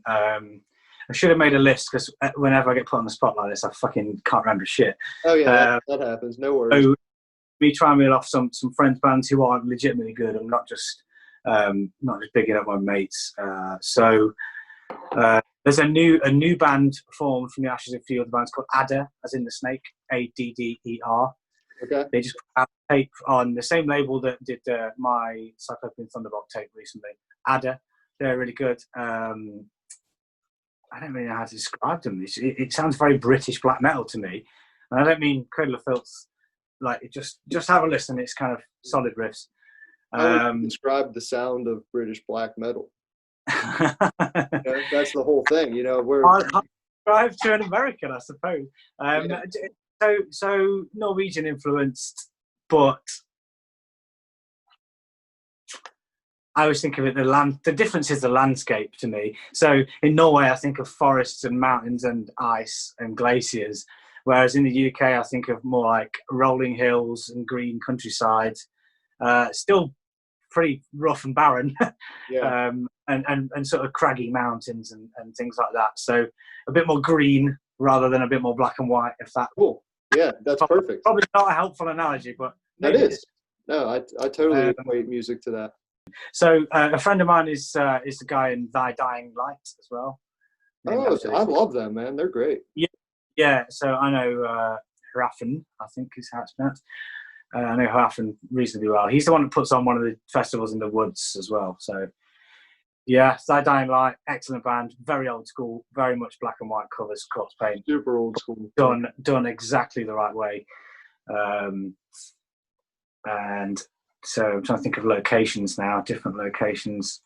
I should have made a list because whenever I get put on the spot like this, I fucking can't remember shit. Oh yeah, that happens. No worries. So me try and reel off some friends bands who are legitimately good. I'm not just bigging up my mates. There's a new band formed from the ashes of a few other bands called Adder, as in the snake, Adder. Okay. They just put out a tape on the same label that did my Cyclopean Thunderbolt tape recently. Adder, they're really good. I don't really know how to describe them. It sounds very British black metal to me, and I don't mean Cradle of Filth. Like just have a listen. It's kind of solid riffs. How would you describe the sound of British black metal? That's the whole thing. We're drive to an American, I suppose. So Norwegian influenced, but I always think of it the difference is the landscape to me. So in Norway, I think of forests and mountains and ice and glaciers, whereas in the UK, I think of more like rolling hills and green countryside. Still pretty rough and barren, and sort of craggy mountains and things like that. So a bit more green rather than a bit more black and white. If that cool, yeah, that's perfect. Probably not a helpful analogy, but that is. No, I totally equate music to that. So a friend of mine is the guy in Thy Dying Light as well. Oh, I love them, man. They're great. Yeah. So I know Hraffen, I think is how it's pronounced. I know Hraffen reasonably well. He's the one that puts on one of the festivals in the woods as well. So yeah, Thy Dying Light, excellent band, very old school, very much black and white covers, corpse paint, super old school, done exactly the right way. And so I'm trying to think of locations now, different locations.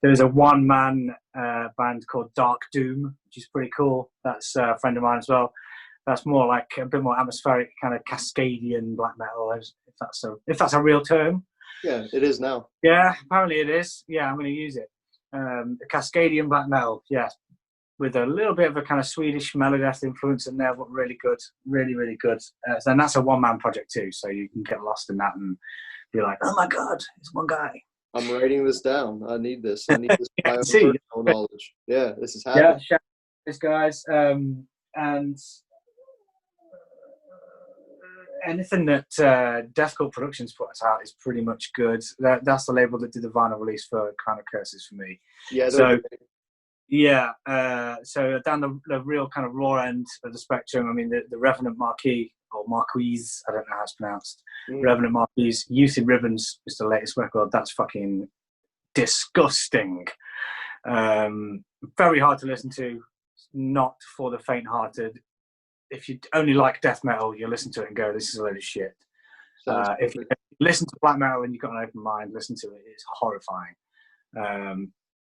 There's a one-man band called Dark Doom, which is pretty cool. That's a friend of mine as well. That's more like a bit more atmospheric, kind of Cascadian black metal, if that's a real term. Yeah, it is now. Yeah, apparently it is. Yeah, I'm going to use it. Cascadian black metal, yeah, with a little bit of a kind of Swedish Melodeath influence in there, but really good, really, really good. And that's a one-man project too, so you can get lost in that and be like, oh my God, it's one guy. I'm writing this down. I need this. I need this for my own See. personal knowledge. Yeah, this is happening. Yeah, shout out to these guys. And anything that Death Cult Productions puts out is pretty much good. That's the label that did the vinyl release for Crown of Curses for me. Yeah. So, yeah. So down the real kind of raw end of the spectrum, I mean, the Revenant Marquis, or Marquise, I don't know how it's pronounced. Revenant Marquis, Youth in Ribbons is the latest record. That's fucking disgusting. Very hard to listen to. Not for the faint-hearted. If you only like death metal, you listen to it and go, this is a load of shit. If you listen to black metal and you've got an open mind, listen to it. It's horrifying.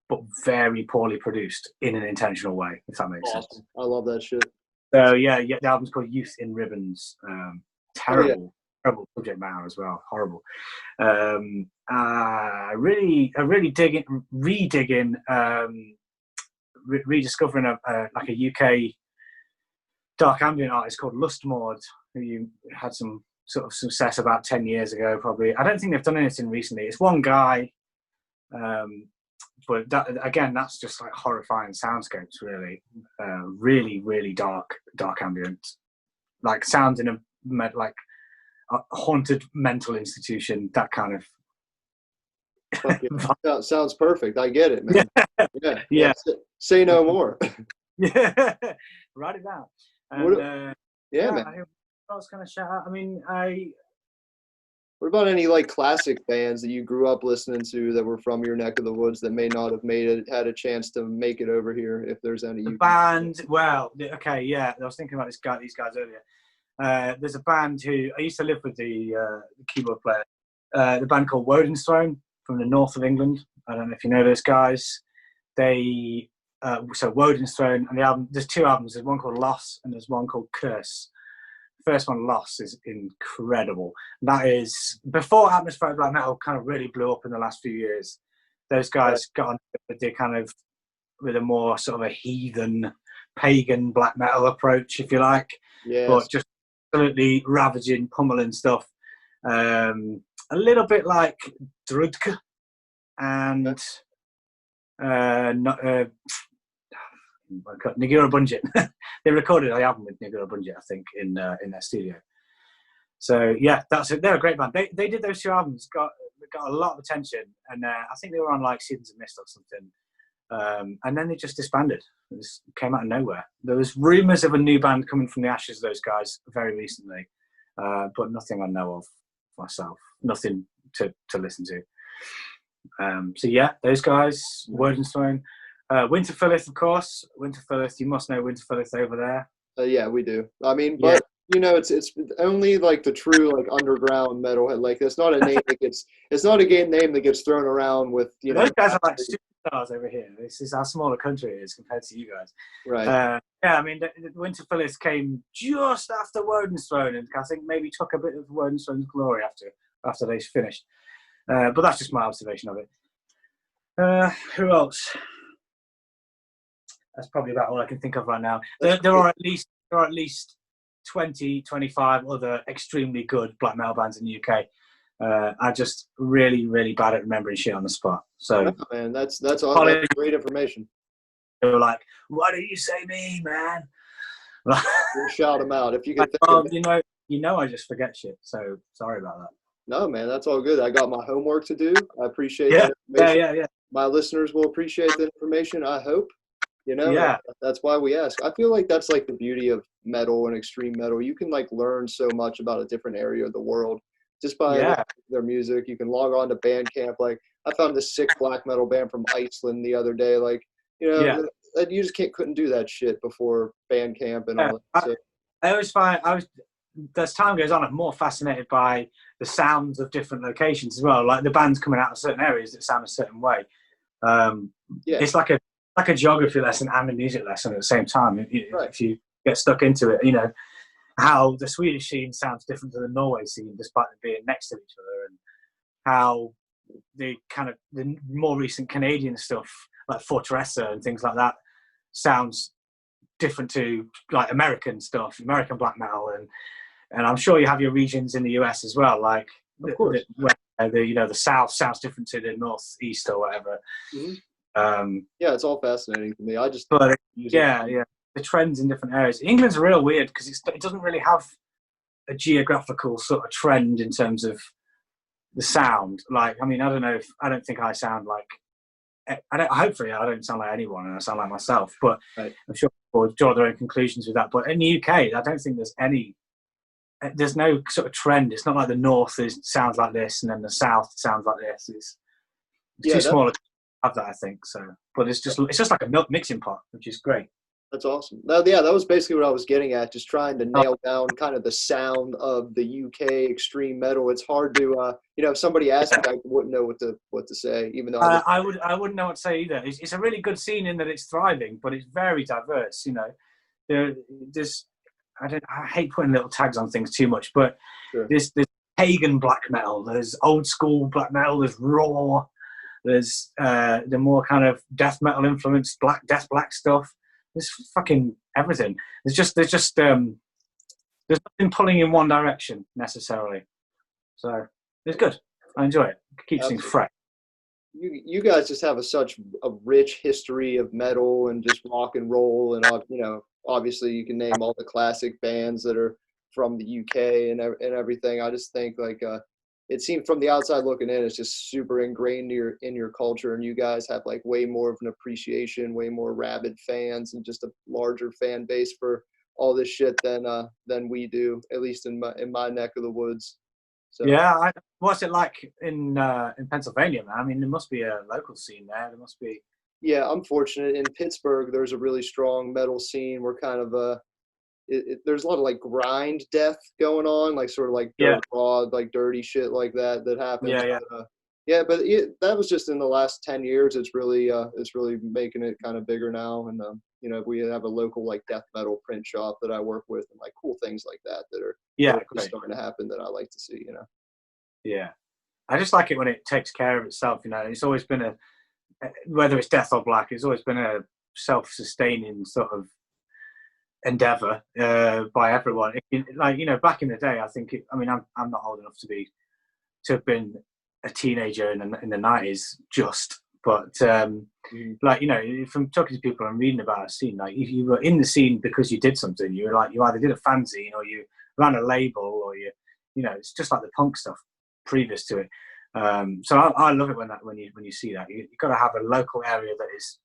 But very poorly produced in an intentional way, if that makes sense. I love that shit. So yeah, the album's called Youth in Ribbons. Terrible subject matter as well. Horrible. Really redigging, rediscovering like a UK dark ambient artist called Lustmord, who you had some sort of success about 10 years ago, probably. I don't think they've done anything recently. It's one guy, but that's just like horrifying soundscapes, really. Really, really dark ambient. Like sounds in a haunted mental institution, that kind of. That sounds perfect. I get it, man. Yeah. Say no more. Yeah, write it down. And, man. I was going to shout out. I mean, What about any like classic bands that you grew up listening to that were from your neck of the woods that may not have had a chance to make it over here? If there's any band, well, okay, yeah. I was thinking about these guys earlier. There's a band who I used to live with the keyboard player. The band called Woden's Throne from the north of England. I don't know if you know those guys. They so Woden's Throne, and the album. There's two albums. There's one called Loss and there's one called Curse. The first one, Loss, is incredible. That is before atmospheric black metal kind of really blew up in the last few years. Those guys got on with a more sort of a heathen, pagan black metal approach, if you like. Yes. But just absolutely ravaging, pummeling stuff. A little bit like Drudke and Nagura Bunjit. They recorded the album with Nagura Bunjit, I think, in their studio. So yeah, they're a great band. They did those two albums, got a lot of attention, and I think they were on like Seasons of Mist or something. And then they just disbanded. It just came out of nowhere. There was rumours of a new band coming from the ashes of those guys very recently, but nothing I know of myself. Nothing to listen to. So yeah, those guys, Woden's Throne. Winterfilleth, of course. Winterfilleth, you must know Winterfilleth over there. Yeah, we do. I mean, but you know, it's only like the true like underground metalhead. Like, it's not a name that gets. It's not a game name that gets thrown around with. You know, those guys are like superstars over here. This is how small a country it is compared to you guys. Right. Yeah, I mean, the Winterfilleth came just after Woden's Throne, and I think maybe took a bit of Woden's Throne's glory after they finished. But that's just my observation of it. Who else? That's probably about all I can think of right now. There are at least 20, 25 other extremely good black metal bands in the UK. I'm just really, really bad at remembering shit on the spot. So, no, man, that's all. That's great information. They were like, "Why do you say me, man?" We'll shout them out if you can. You know, I just forget shit. So sorry about that. No, man, that's all good. I got my homework to do. I appreciate that information. Yeah. My listeners will appreciate the information, I hope. You know, that's why we ask. I feel like that's like the beauty of metal and extreme metal. You can like learn so much about a different area of the world just by their music. You can log on to Bandcamp. Like, I found this sick black metal band from Iceland the other day. Like, you know, you just couldn't do that shit before Bandcamp and all that. So. I always find as time goes on, I'm more fascinated by the sounds of different locations as well. Like the bands coming out of certain areas that sound a certain way. It's like a geography lesson and a music lesson at the same time. If you get stuck into it, how the Swedish scene sounds different to the Norway scene, despite them being next to each other, and how the more recent Canadian stuff, like Fortaleza and things like that, sounds different to like American stuff, American black metal, and I'm sure you have your regions in the US as well, like where the South sounds different to the Northeast or whatever. Mm-hmm. It's all fascinating to me. The trends in different areas. England's real weird because it doesn't really have a geographical sort of trend in terms of the sound. Like, I mean, I don't think I sound like, hopefully I don't sound like anyone and I sound like myself, but I'm sure people will draw their own conclusions with that. But in the UK, I don't think there's no sort of trend. It's not like the North sounds like this and then the South sounds like this. It's too small to have that, I think. So, but it's just like a mixing pot, which is great. That's awesome. That was basically what I was getting at, just trying to nail down kind of the sound of the UK extreme metal. It's hard to, if somebody asked me, I wouldn't know what to say, even though I wouldn't know what to say either. It's a really good scene in that it's thriving, but it's very diverse. There's I hate putting little tags on things too much, but there's pagan black metal, there's old school black metal, there's raw, there's the more kind of death metal influenced black stuff. There's fucking everything. There's nothing pulling in one direction necessarily. So it's good. I enjoy it. It keeps things fresh. You guys just have such a rich history of metal and just rock and roll, and obviously you can name all the classic bands that are from the UK and everything. I just think it seems from the outside looking in, it's just super ingrained in your culture, and you guys have like way more of an appreciation, way more rabid fans, and just a larger fan base for all this shit than we do, at least in my neck of the woods. So. Yeah, what's it like in Pennsylvania, man? I mean, there must be a local scene there. There must be. Yeah, I'm fortunate. In Pittsburgh, there's a really strong metal scene. We're kind of there's a lot of like grind death going on, like sort of like dirt raw, like dirty shit like that happens. But that was just in the last 10 years. It's really making it kind of bigger now, and we have a local like death metal print shop that I work with, and like cool things like that are starting to happen that I like to see. Yeah, I just like it when it takes care of itself. It's always been whether it's death or black, it's always been a self-sustaining sort of endeavor by everyone. Back in the day, I think I'm not old enough to have been a teenager in the 90s but from talking to people and reading about a scene, like if you were in the scene because you did something, you either did a fanzine or you ran a label or it's just like the punk stuff previous to it. So I love it when you see that. You've got to have a local area that is,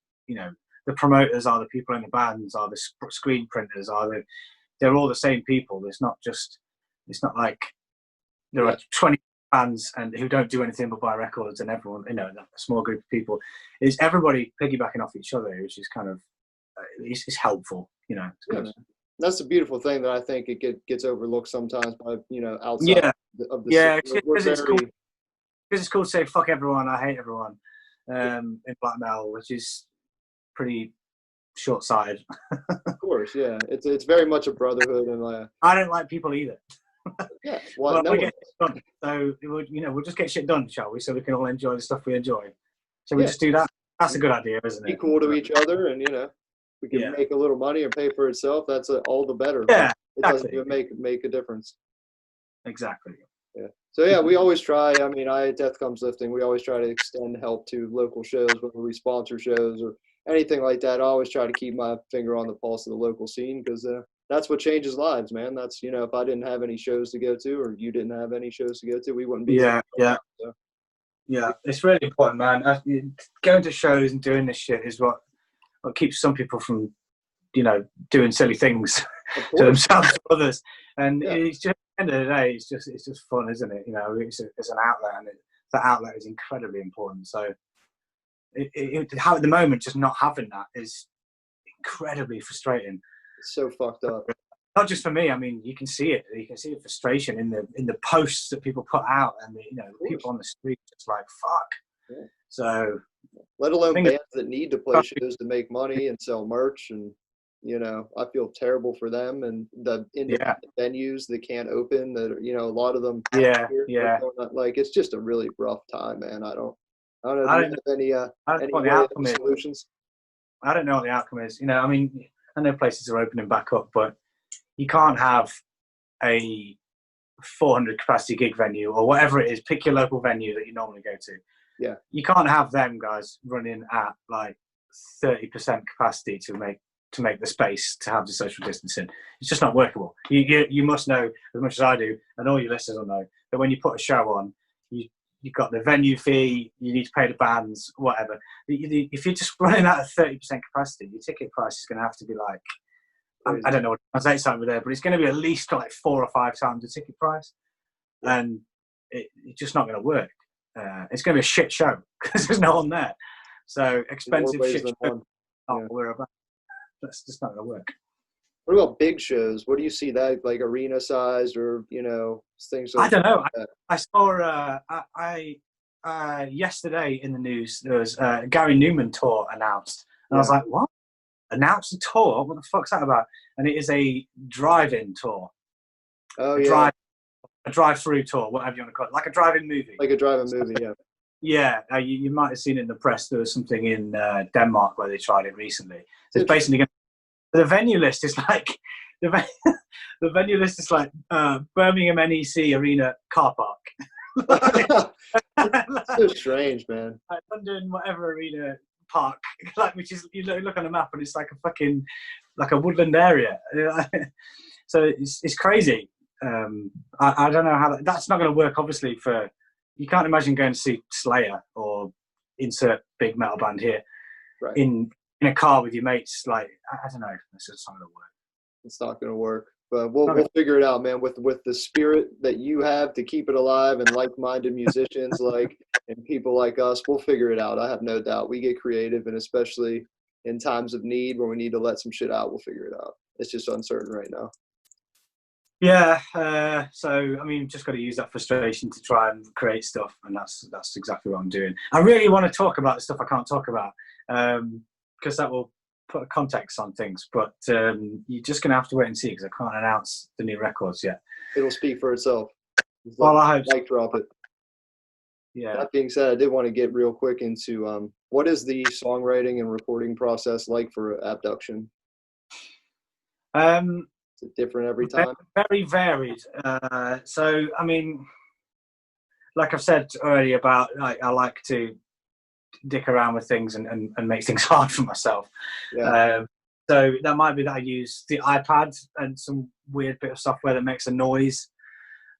the promoters are the people in the bands, are the screen printers, they're all the same people. It's not like there are 20 bands and who don't do anything but buy records, and everyone, a small group of people. It's everybody piggybacking off each other, which is kind of it's helpful. It's good. That's the beautiful thing that I think it gets overlooked sometimes by outside of the because it's cool to say fuck everyone, I hate everyone in black metal, which is pretty short-sighted. Of course, yeah. It's very much a brotherhood, and I don't like people either. Yeah, well, we get shit done. So we'll just get shit done, shall we? So we can all enjoy the stuff we enjoy. So we just do that. That's a good idea, isn't it? Be cool to each other, and we can make a little money and pay for itself. That's all the better. Yeah, it doesn't even make a difference. Exactly. Yeah. So we always try. I mean, at Death Comes Lifting, we always try to extend help to local shows, whether we sponsor shows or anything like that. I always try to keep my finger on the pulse of the local scene, because that's what changes lives, man. That's if I didn't have any shows to go to, or you didn't have any shows to go to, we wouldn't be. Yeah, it's really important, man. Going to shows and doing this shit is what keeps some people from, doing silly things to themselves or others. And it's just, at the end of the day, it's just fun, isn't it? It's an outlet, and that outlet is incredibly important. So, how at the moment just not having that is incredibly frustrating. It's so fucked up. not just for me. I mean, you can see it. You can see the frustration in the posts that people put out, and the people on the street just like fuck. Yeah. So, let alone bands that need to play shows to make money and sell merch, and I feel terrible for them and the independent venues that can't open. That a lot of them. Yeah. Like it's just a really rough time, man. I don't know. I Do you have any solutions? I don't know what the outcome is. I mean, I know places are opening back up, but you can't have a 400 capacity gig venue or whatever it is. Pick your local venue that you normally go to. Yeah. You can't have them guys running at like 30% capacity to make the space to have the social distancing. It's just not workable. You must know as much as I do, and all your listeners will know, that when you put a show on, you've got the venue fee, you need to pay the bands, whatever. If you're just running at a 30% capacity, your ticket price is going to have to be like, I don't know what to translate something there, but it's going to be at least like 4 or 5 times the ticket price. Yeah. And it's just not going to work. It's going to be a shit show because there's no one there. So expensive shit show. We're about. That's just not going to work. What about big shows? What do you see that like arena sized or things like I don't know. That? I saw yesterday in the news there was a Gary Newman tour announced, and I was like, what? Announced a tour? What the fuck's that about? And it is a drive-in tour. Oh, a drive-through tour, whatever you want to call it, like a drive-in movie. Like a drive-in movie, yeah. Yeah, you might have seen it in the press. There was something in Denmark where they tried it recently. So it's basically the venue list is like the venue list is like Birmingham NEC Arena car park. So strange, man. Like London, whatever arena park, like which is you look on a map and it's like a fucking like a woodland area. So it's crazy. I don't know how that's not going to work. Obviously, you can't imagine going to see Slayer or insert big metal band here in a car with your mates. Like I don't know, it's just not going to work. It's not going to work, but we'll figure it out, man. With the spirit that you have to keep it alive and like-minded musicians and people like us, we'll figure it out. I have no doubt. We get creative, and especially in times of need where we need to let some shit out, we'll figure it out. It's just uncertain right now. Yeah, so I mean, just got to use that frustration to try and create stuff, and that's exactly what I'm doing. I really want to talk about the stuff I can't talk about, because that will put a context on things. But you're just gonna have to wait and see, because I can't announce the new records yet. It'll speak for itself. Well, I hope. Like drop it. Yeah. That being said, I did want to get real quick into what is the songwriting and recording process like for Abduction? Is it different every time? Very varied. So, I mean, like I've said earlier about, I like to dick around with things and make things hard for myself. Yeah. So that might be that I use the iPad and some weird bit of software that makes a noise,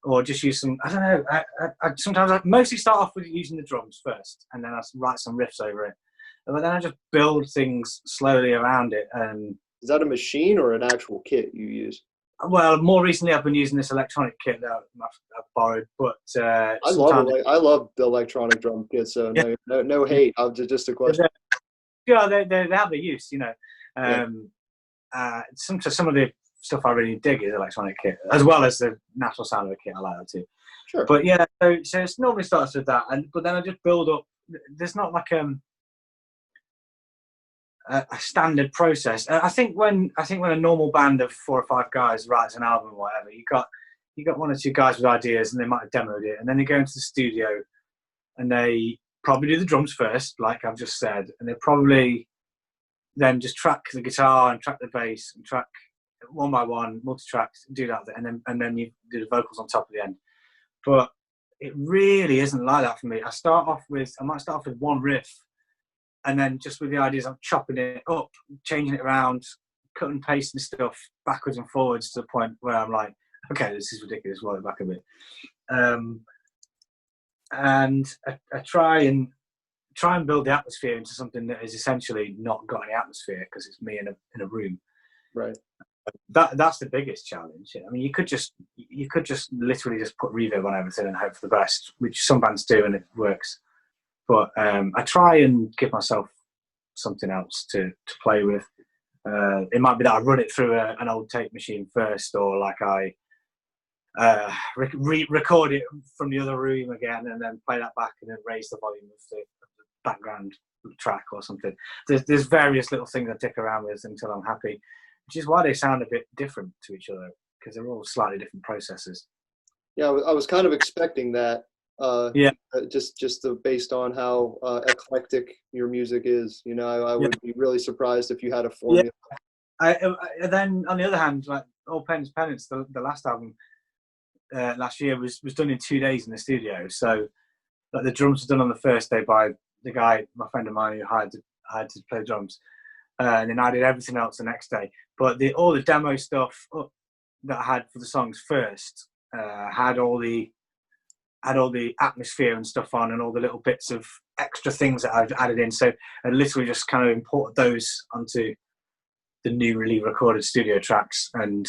or just use some, I don't know. I mostly start off with using the drums first, and then I write some riffs over it. But then I just build things slowly around it. And is that a machine or an actual kit you use? Well, more recently I've been using this electronic kit that I've borrowed, but I love the electronic drum kit. So no hate. Just a question. Yeah, they have their use, Some of the stuff I really dig is electronic kit, as well as the natural sound of the kit. I like that too. Sure. But yeah, so it normally starts with that, but then I just build up. There's not like a standard process. I think when a normal band of 4 or 5 guys writes an album or whatever, you got 1 or 2 guys with ideas, and they might have demoed it, and then they go into the studio and they probably do the drums first, like I've just said, and they probably then just track the guitar and track the bass and track one by one, multi-tracks, do that, and then you do the vocals on top at the end. But it really isn't like that for me. I might start off with 1 riff, and then just with the ideas, I'm chopping it up, changing it around, cutting, pasting stuff backwards and forwards to the point where I'm like, okay, this is ridiculous, roll it back a bit. And I try and build the atmosphere into something that is essentially not got any atmosphere, because it's me in a room. Right. That's the biggest challenge. I mean, you could just literally just put reverb on everything and hope for the best, which some bands do, and it works. But I try and give myself something else to play with. It might be that I run it through an old tape machine first, or like I record it from the other room again, and then play that back, and then raise the volume of the background track or something. There's various little things I tick around with until I'm happy, which is why they sound a bit different to each other, because they're all slightly different processes. Yeah, I was kind of expecting that. Yeah. Just based on how eclectic your music is, you know, I would be really surprised if you had a formula. Yeah. Then on the other hand, like All Penance Penance, the last album last year was done in 2 days in the studio. So like the drums were done on the first day by the guy, my friend of mine, who hired to play drums, and then I did everything else the next day. But all the demo stuff that I had for the songs first had all the atmosphere and stuff on, and all the little bits of extra things that I've added in. So I literally just kind of imported those onto the newly recorded studio tracks, and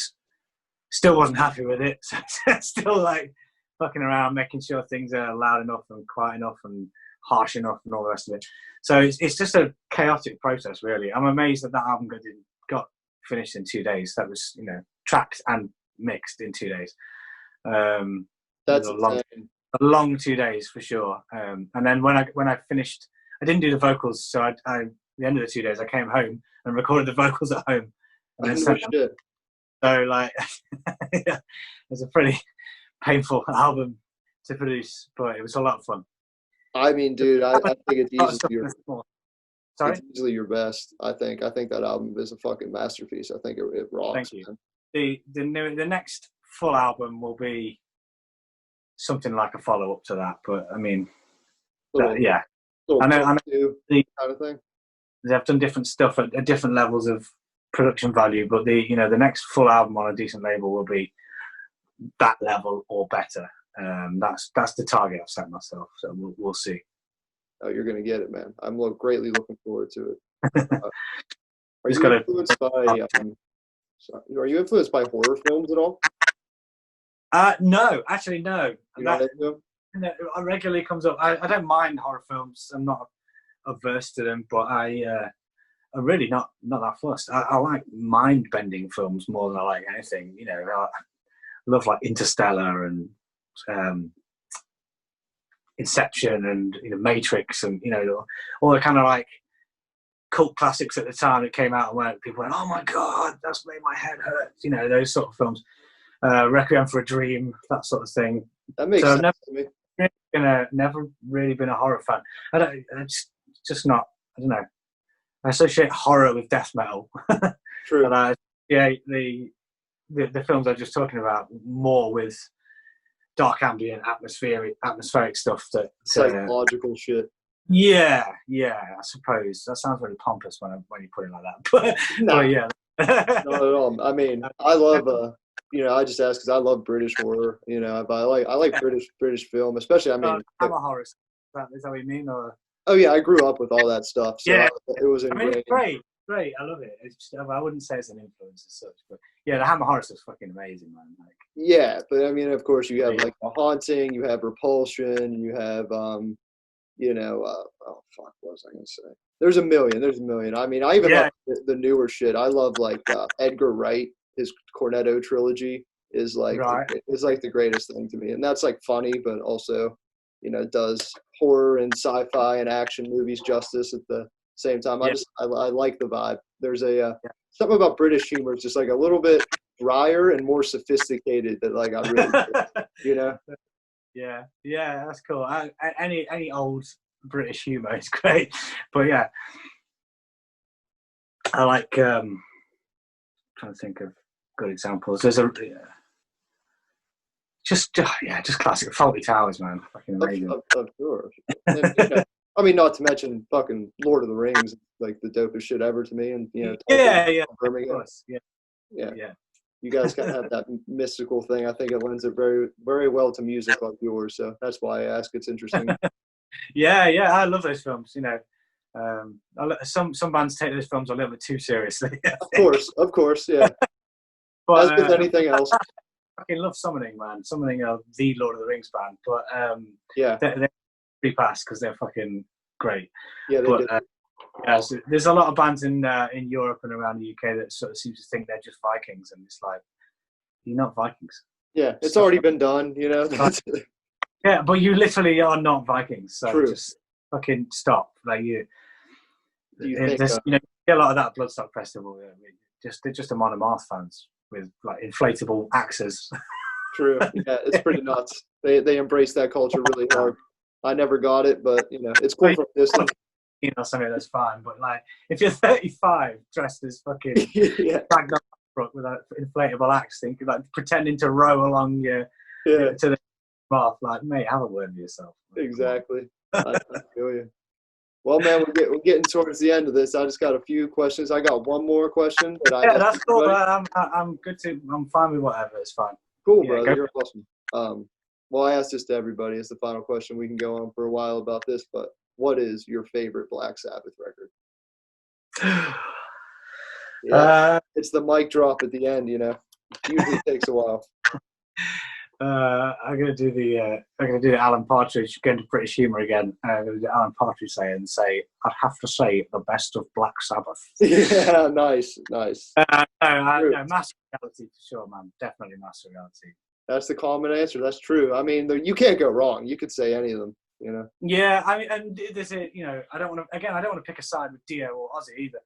still wasn't happy with it. So still like fucking around, making sure things are loud enough and quiet enough and harsh enough and all the rest of it. So it's just a chaotic process, really. I'm amazed that album got finished in 2 days. That was, you know, tracked and mixed in 2 days. That's a long 2 days for sure. And then when I finished, I didn't do the vocals. So at the end of the 2 days, I came home and recorded the vocals at home. And then sent them. So like, yeah, it was a pretty painful album to produce, but it was a lot of fun. I mean, dude, I think it's easily your best. I think that album is a fucking masterpiece. I think it rocks. Thank you. Man. The next full album will be something like a follow up to that, but I mean, yeah, I know kind of thing. They've done different stuff at different levels of production value, but the next full album on a decent label will be that level or better. That's the target I've set myself. So we'll see. Oh, you're gonna get it, man. I'm greatly looking forward to it. Are you influenced by horror films at all? No, actually, no. That regularly comes up. I don't mind horror films. I'm not averse to them, but I'm really not that fussed. I like mind-bending films more than I like anything. You know, I love like Interstellar and Inception and Matrix and all the kind of like cult classics at the time that came out and where people went, "Oh my god, that's made my head hurt." Those sort of films. Requiem for a Dream, that sort of thing. That makes sense to me. Never really been a horror fan. It's just not. I don't know. I associate horror with death metal. True. But the films I was just talking about more with dark ambient atmospheric stuff that psychological shit. Yeah, I suppose that sounds really pompous when you put it like that. But no, yeah, not at all. I mean, I love I just ask because I love British horror. But I like British film, especially. I mean, I'm a horror. Is that what you mean? Or oh yeah, I grew up with all that stuff. So yeah, it was ingrained. It's great. I love it. I wouldn't say it's an influence as such, but yeah, the Hammer horror stuff's fucking amazing, man. Like, yeah, but I mean, of course, you have like The Haunting, you have Repulsion, you have oh fuck, what was I gonna say? There's a million. I mean, I even like the newer shit. I love like Edgar Wright. His Cornetto trilogy is like the greatest thing to me, and that's like funny, but also does horror and sci-fi and action movies justice at the same time. I like the vibe. There's something about British humor. It's just like a little bit drier and more sophisticated that like I really Yeah, that's cool. Any old British humor is great, but yeah, I like trying to think of good examples. There's just classic Fawlty Towers, man. Fucking amazing. Of course. And, I mean, not to mention fucking Lord of the Rings, like the dopest shit ever to me. And Birmingham. Of course. Yeah. You guys kind of have that mystical thing. I think it lends it very, very well to music like yours. So that's why I ask. It's interesting. Yeah. I love those films. Some bands take those films a little bit too seriously. Of course, yeah. But, as with anything else. I fucking love Summoning, man. Summoning are the Lord of the Rings band, but they're pretty pass because they're fucking great. Yeah, Yeah, so there's a lot of bands in Europe and around the UK that sort of seem to think they're just Vikings, and it's like, you're not Vikings. Yeah, it's already been done, you know. Yeah, but you literally are not Vikings, so True. just fucking stop. Like you, Do you think, you know, you get a lot of that at Bloodstock Festival. They're just a Monomath fans with like inflatable axes. True. Yeah, it's pretty nuts. They embrace that culture really hard. I never got it, but you know, it's cool from a distance. You know, something that's fine. But like, if you're 35, dressed as fucking Yeah. Ragnar with an inflatable axe, thinking like pretending to row along to the path, like, mate, have a word with yourself. Exactly. I feel you. Well, man, we're getting towards the end of this. I just got a few questions. I got one more question. That's cool. I'm good to. I'm fine with whatever. It's fine. Cool, brother. You're awesome. Well, I asked this to everybody. It's the final question. We can go on for a while about this, but what is your favorite Black Sabbath record? Yeah, it's the mic drop at the end. You know, usually takes a while. I'm gonna do the Alan Partridge, going to British humour again. Alan Partridge say, I'd have to say, the best of Black Sabbath. Yeah, nice. No, Mass Reality for sure, man. Definitely Mass Reality. That's the common answer. That's true. I mean, you can't go wrong. You could say any of them, you know. Yeah, I mean, and there's a, you know, I don't want to pick a side with Dio or Ozzy either.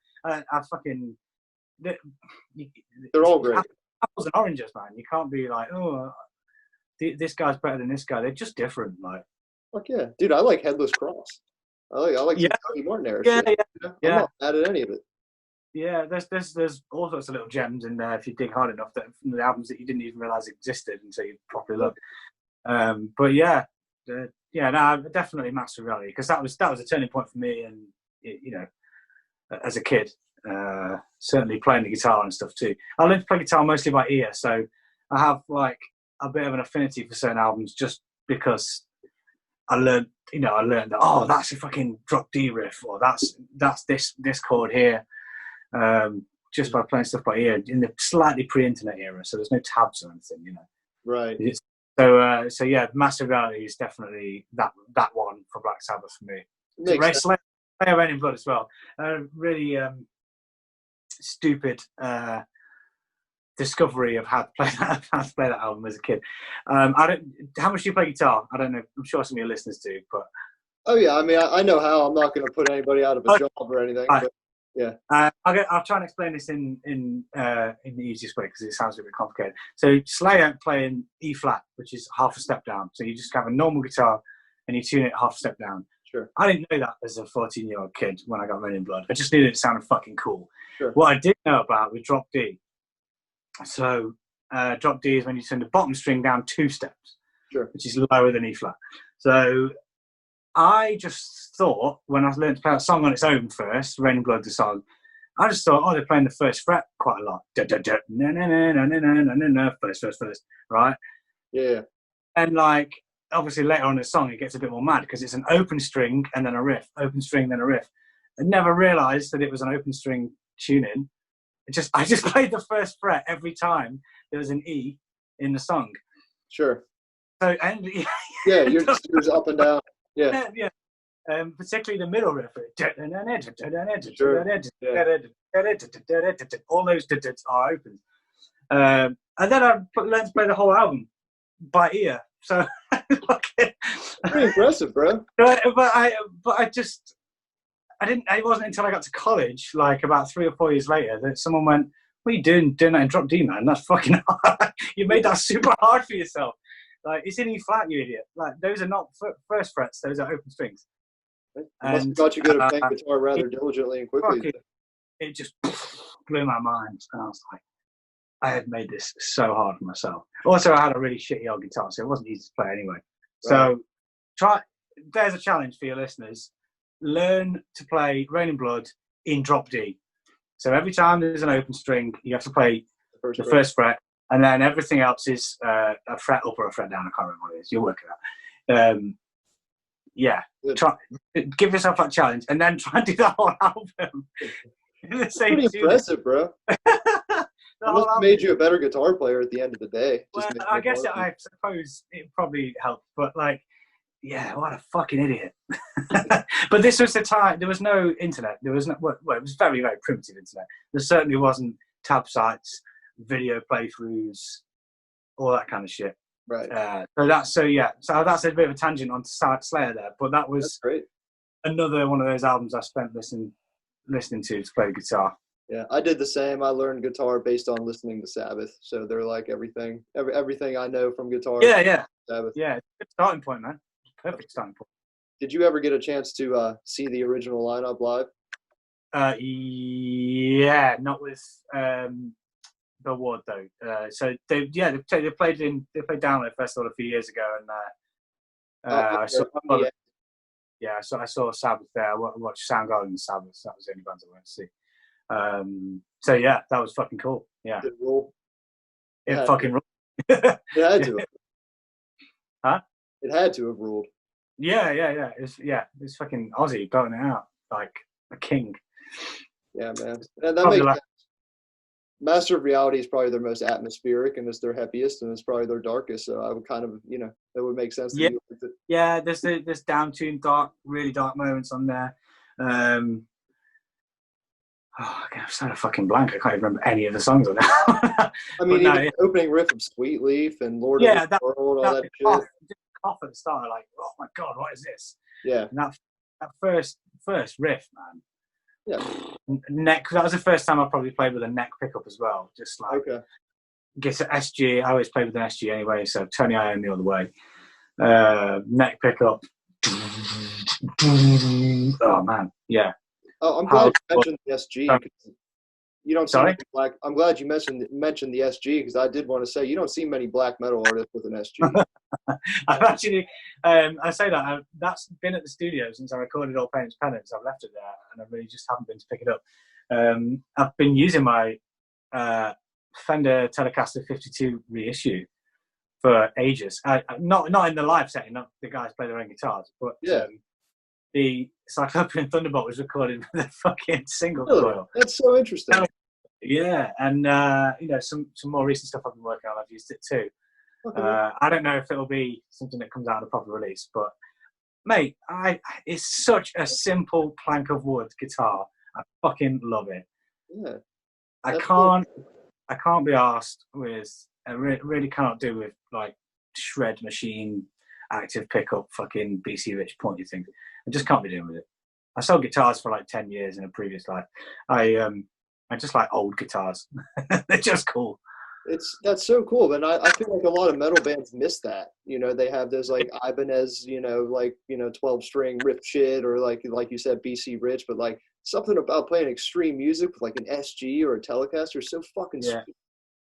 They're all great. Apples and oranges, man. You can't be like, oh, this guy's better than this guy. They're just different, like. Fuck yeah, dude! I like Headless Cross. I like some Tony Martin era shit. I'm not mad at any of it. Yeah, there's all sorts of little gems in there if you dig hard enough, that from the albums that you didn't even realize existed until you properly look. But definitely Master Reality, because that was a turning point for me, and you know, as a kid, certainly playing the guitar and stuff too. I learned to play guitar mostly by ear, so I have like a bit of an affinity for certain albums just because I learned that, oh, that's a fucking drop D riff, or that's this chord here. Just by playing stuff by ear in the slightly pre-internet era, so there's no tabs or anything, you know. Right. So yeah, Massive Reality is definitely that one for Black Sabbath for me. Slayer, Rain in Blood as well. Really stupid discovery of how to play that album as a kid. How much do you play guitar? I don't know. I'm sure some of your listeners do, but. Oh yeah, I mean, I know how. I'm not going to put anybody out of a job or anything. But yeah. I'll try and explain this in the easiest way, because it sounds a bit complicated. So Slayer playing E flat, which is half a step down. So you just have a normal guitar and you tune it half a step down. Sure. I didn't know that as a 14-year-old kid when I got Rain in Blood. I just knew that it sounded fucking cool. Sure. What I did know about was drop D. So drop D is when you turn the bottom string down 2 steps, sure, which is lower than E flat. So I just thought, when I learned to play a song on its own first, Rain in Blood, the song, I just thought, oh, they're playing the first fret quite a lot. First, right? Yeah. And like, obviously later on in the song, it gets a bit more mad because it's an open string and then a riff, open string, then a riff. I never realised that it was an open string tuning. I just played the first fret every time there was an E in the song. Sure. So yeah, you're just up and down. Yeah. Yeah. Particularly the middle riff. All those are open. And then I learned to play the whole album by ear. So pretty impressive, bro. But I just, I didn't. It wasn't until I got to college, like about 3 or 4 years later, that someone went, "What are you doing that in drop D, man? That's fucking hard. You made that super hard for yourself. Like, it's in E flat, you idiot. Like, those are not first frets; those are open strings." Must have got you good at playing guitar rather diligently and quickly. It just blew my mind, and I was like, I had made this so hard for myself. Also, I had a really shitty old guitar, so it wasn't easy to play anyway. Right. So there's a challenge for your listeners. Learn to play Rain in Blood in drop D. So every time there's an open string, you have to play the first fret, and then everything else is a fret up or a fret down. I can't remember what it is. You'll work it out. Yeah, give yourself that challenge, and then try and do the whole album. It's pretty impressive, bro. It must have made you a better guitar player at the end of the day. Well, I suppose it probably helped, but like, yeah, what a fucking idiot. But this was the time, there was no internet. There was no, well, it was very, very primitive internet. There certainly wasn't tab sites, video playthroughs, all that kind of shit. Right. So that's a bit of a tangent on Slayer there, but that was great. Another one of those albums I spent listening to play guitar. Yeah, I did the same. I learned guitar based on listening to Sabbath. So they're like everything I know from guitar. Yeah. Sabbath. Yeah, it's a good starting point, man. Perfect starting point. Did you ever get a chance to see the original lineup live? Yeah, not with the Ward though. So they played Download Festival a few years ago, and I saw Sabbath there. I watched Soundgarden and Sabbath. That was the only bands I went to see. So yeah, that was fucking cool. Yeah, Did it roll? It fucking ruled. It had to. Huh? It had to have ruled. Yeah. It's fucking Aussie going it out like a king. Yeah, man. And that makes sense. Master of Reality is probably their most atmospheric, and it's their heaviest, and it's probably their darkest. So I would kind of, that would make sense to me. Yeah, there's down-tuned really dark moments on there. I'm starting to fucking blank. I can't even remember any of the songs on there. I mean, the opening riff of Sweet Leaf and Lord of the World, all that shit. Cough at the start, like, oh my god, what is this? Yeah. And that first riff, man. Yeah. Neck. That was the first time I probably played with a neck pickup as well. Just like get an SG. I always played with an SG anyway, so Tony Iommi the other way. Neck pickup. Oh man, yeah. Oh, I'm glad you mentioned the SG. You don't see Sorry? black. I'm glad you mentioned the SG, because I did want to say you don't see many black metal artists with an SG. I've actually, I say that that's been at the studio since I recorded All Pain's Penance. I've left it there, and I really just haven't been to pick it up. I've been using my Fender Telecaster 52 reissue for ages. Not in the live setting, not the guys play their own guitars, but the Cyclopean Thunderbolt was recorded with a fucking single coil. That's so interesting. Yeah, and some more recent stuff I've been working on, I've used it too. Okay. I don't know if it'll be something that comes out of a proper release, but mate, it's such a simple plank of wood guitar. I fucking love it. Yeah, I can't be arsed with. I really cannot do with like shred machine, active pickup, fucking BC Rich pointy things. I just can't be doing with it. I sold guitars for like 10 years in a previous life. I just like old guitars. They're just cool. That's so cool, and I feel like a lot of metal bands miss that. They have those like Ibanez, 12-string riff shit, or like you said, BC Rich, but like something about playing extreme music with like an SG or a Telecaster is so fucking sweet.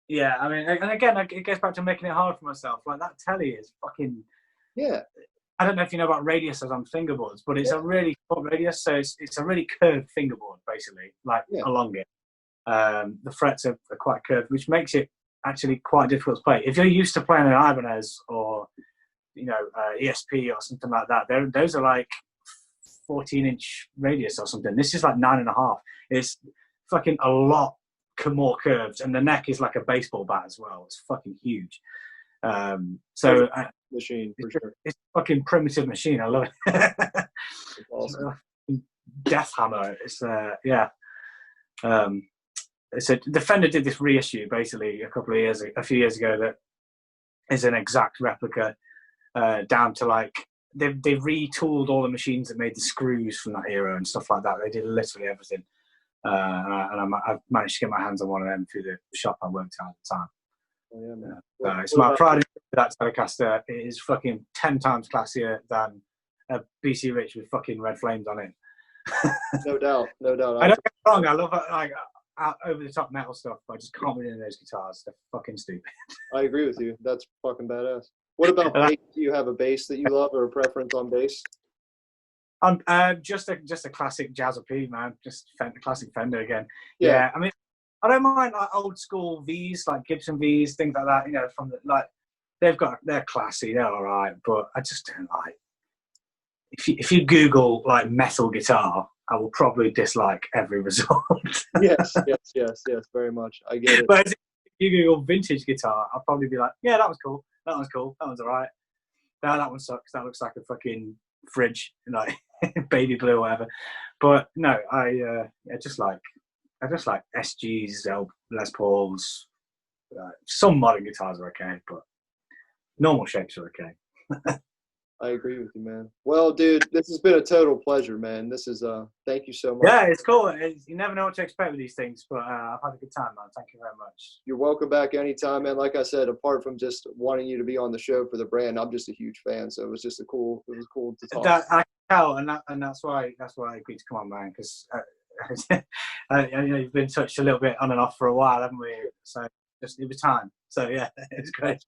Yeah, I mean, and again, it goes back to making it hard for myself. Like that telly is fucking. Yeah. I don't know if you know about radiuses on fingerboards, but it's a really short radius, so it's a really curved fingerboard, basically, along it. The frets are quite curved, which makes it actually quite difficult to play. If you're used to playing an Ibanez or, ESP or something like that, those are like 14-inch radius or something. This is like 9.5. It's fucking a lot more curved, and the neck is like a baseball bat as well. It's fucking huge. Machine for sure. It's a fucking primitive machine. I love it. It's awesome. Death hammer. It's the Fender did this reissue basically a few years ago that is an exact replica, down to like they retooled all the machines that made the screws from that era and stuff like that. They did literally everything, and I've managed to get my hands on one of them through the shop I worked at the time. Oh, yeah, man. It's my pride that Telecaster. It is fucking 10 times classier than a BC Rich with fucking red flames on it. No doubt. I don't get me wrong. I love like over the top metal stuff, but I just can't be in those guitars. They're fucking stupid. I agree with you. That's fucking badass. What about bass? Do you have a bass that you love or a preference on bass? Just a classic Jazz P, man. Just classic Fender again. Yeah, I mean, I don't mind like old school V's, like Gibson V's, things like that. From they're classy, they're all right, but I just don't like. If you Google like metal guitar, I will probably dislike every result. Yes, very much. I get it. But if you Google vintage guitar, I'll probably be like, yeah, that was cool. That one's all right. no, that one sucks. That looks like a fucking fridge, like baby blue or whatever. But no, I just like SGs, Les Pauls. Some modern guitars are okay, but normal shapes are okay. I agree with you, man. Well, dude, this has been a total pleasure, man. This is thank you so much. Yeah, it's cool. You never know what to expect with these things, but I've had a good time, man. Thank you very much. You're welcome back anytime, man. Like I said, apart from just wanting you to be on the show for the brand, I'm just a huge fan. So it was cool to talk. That I can tell, and that's why I agreed to come on, man, because you've been touched a little bit on and off for a while, haven't we? So it was time. So yeah, it's great.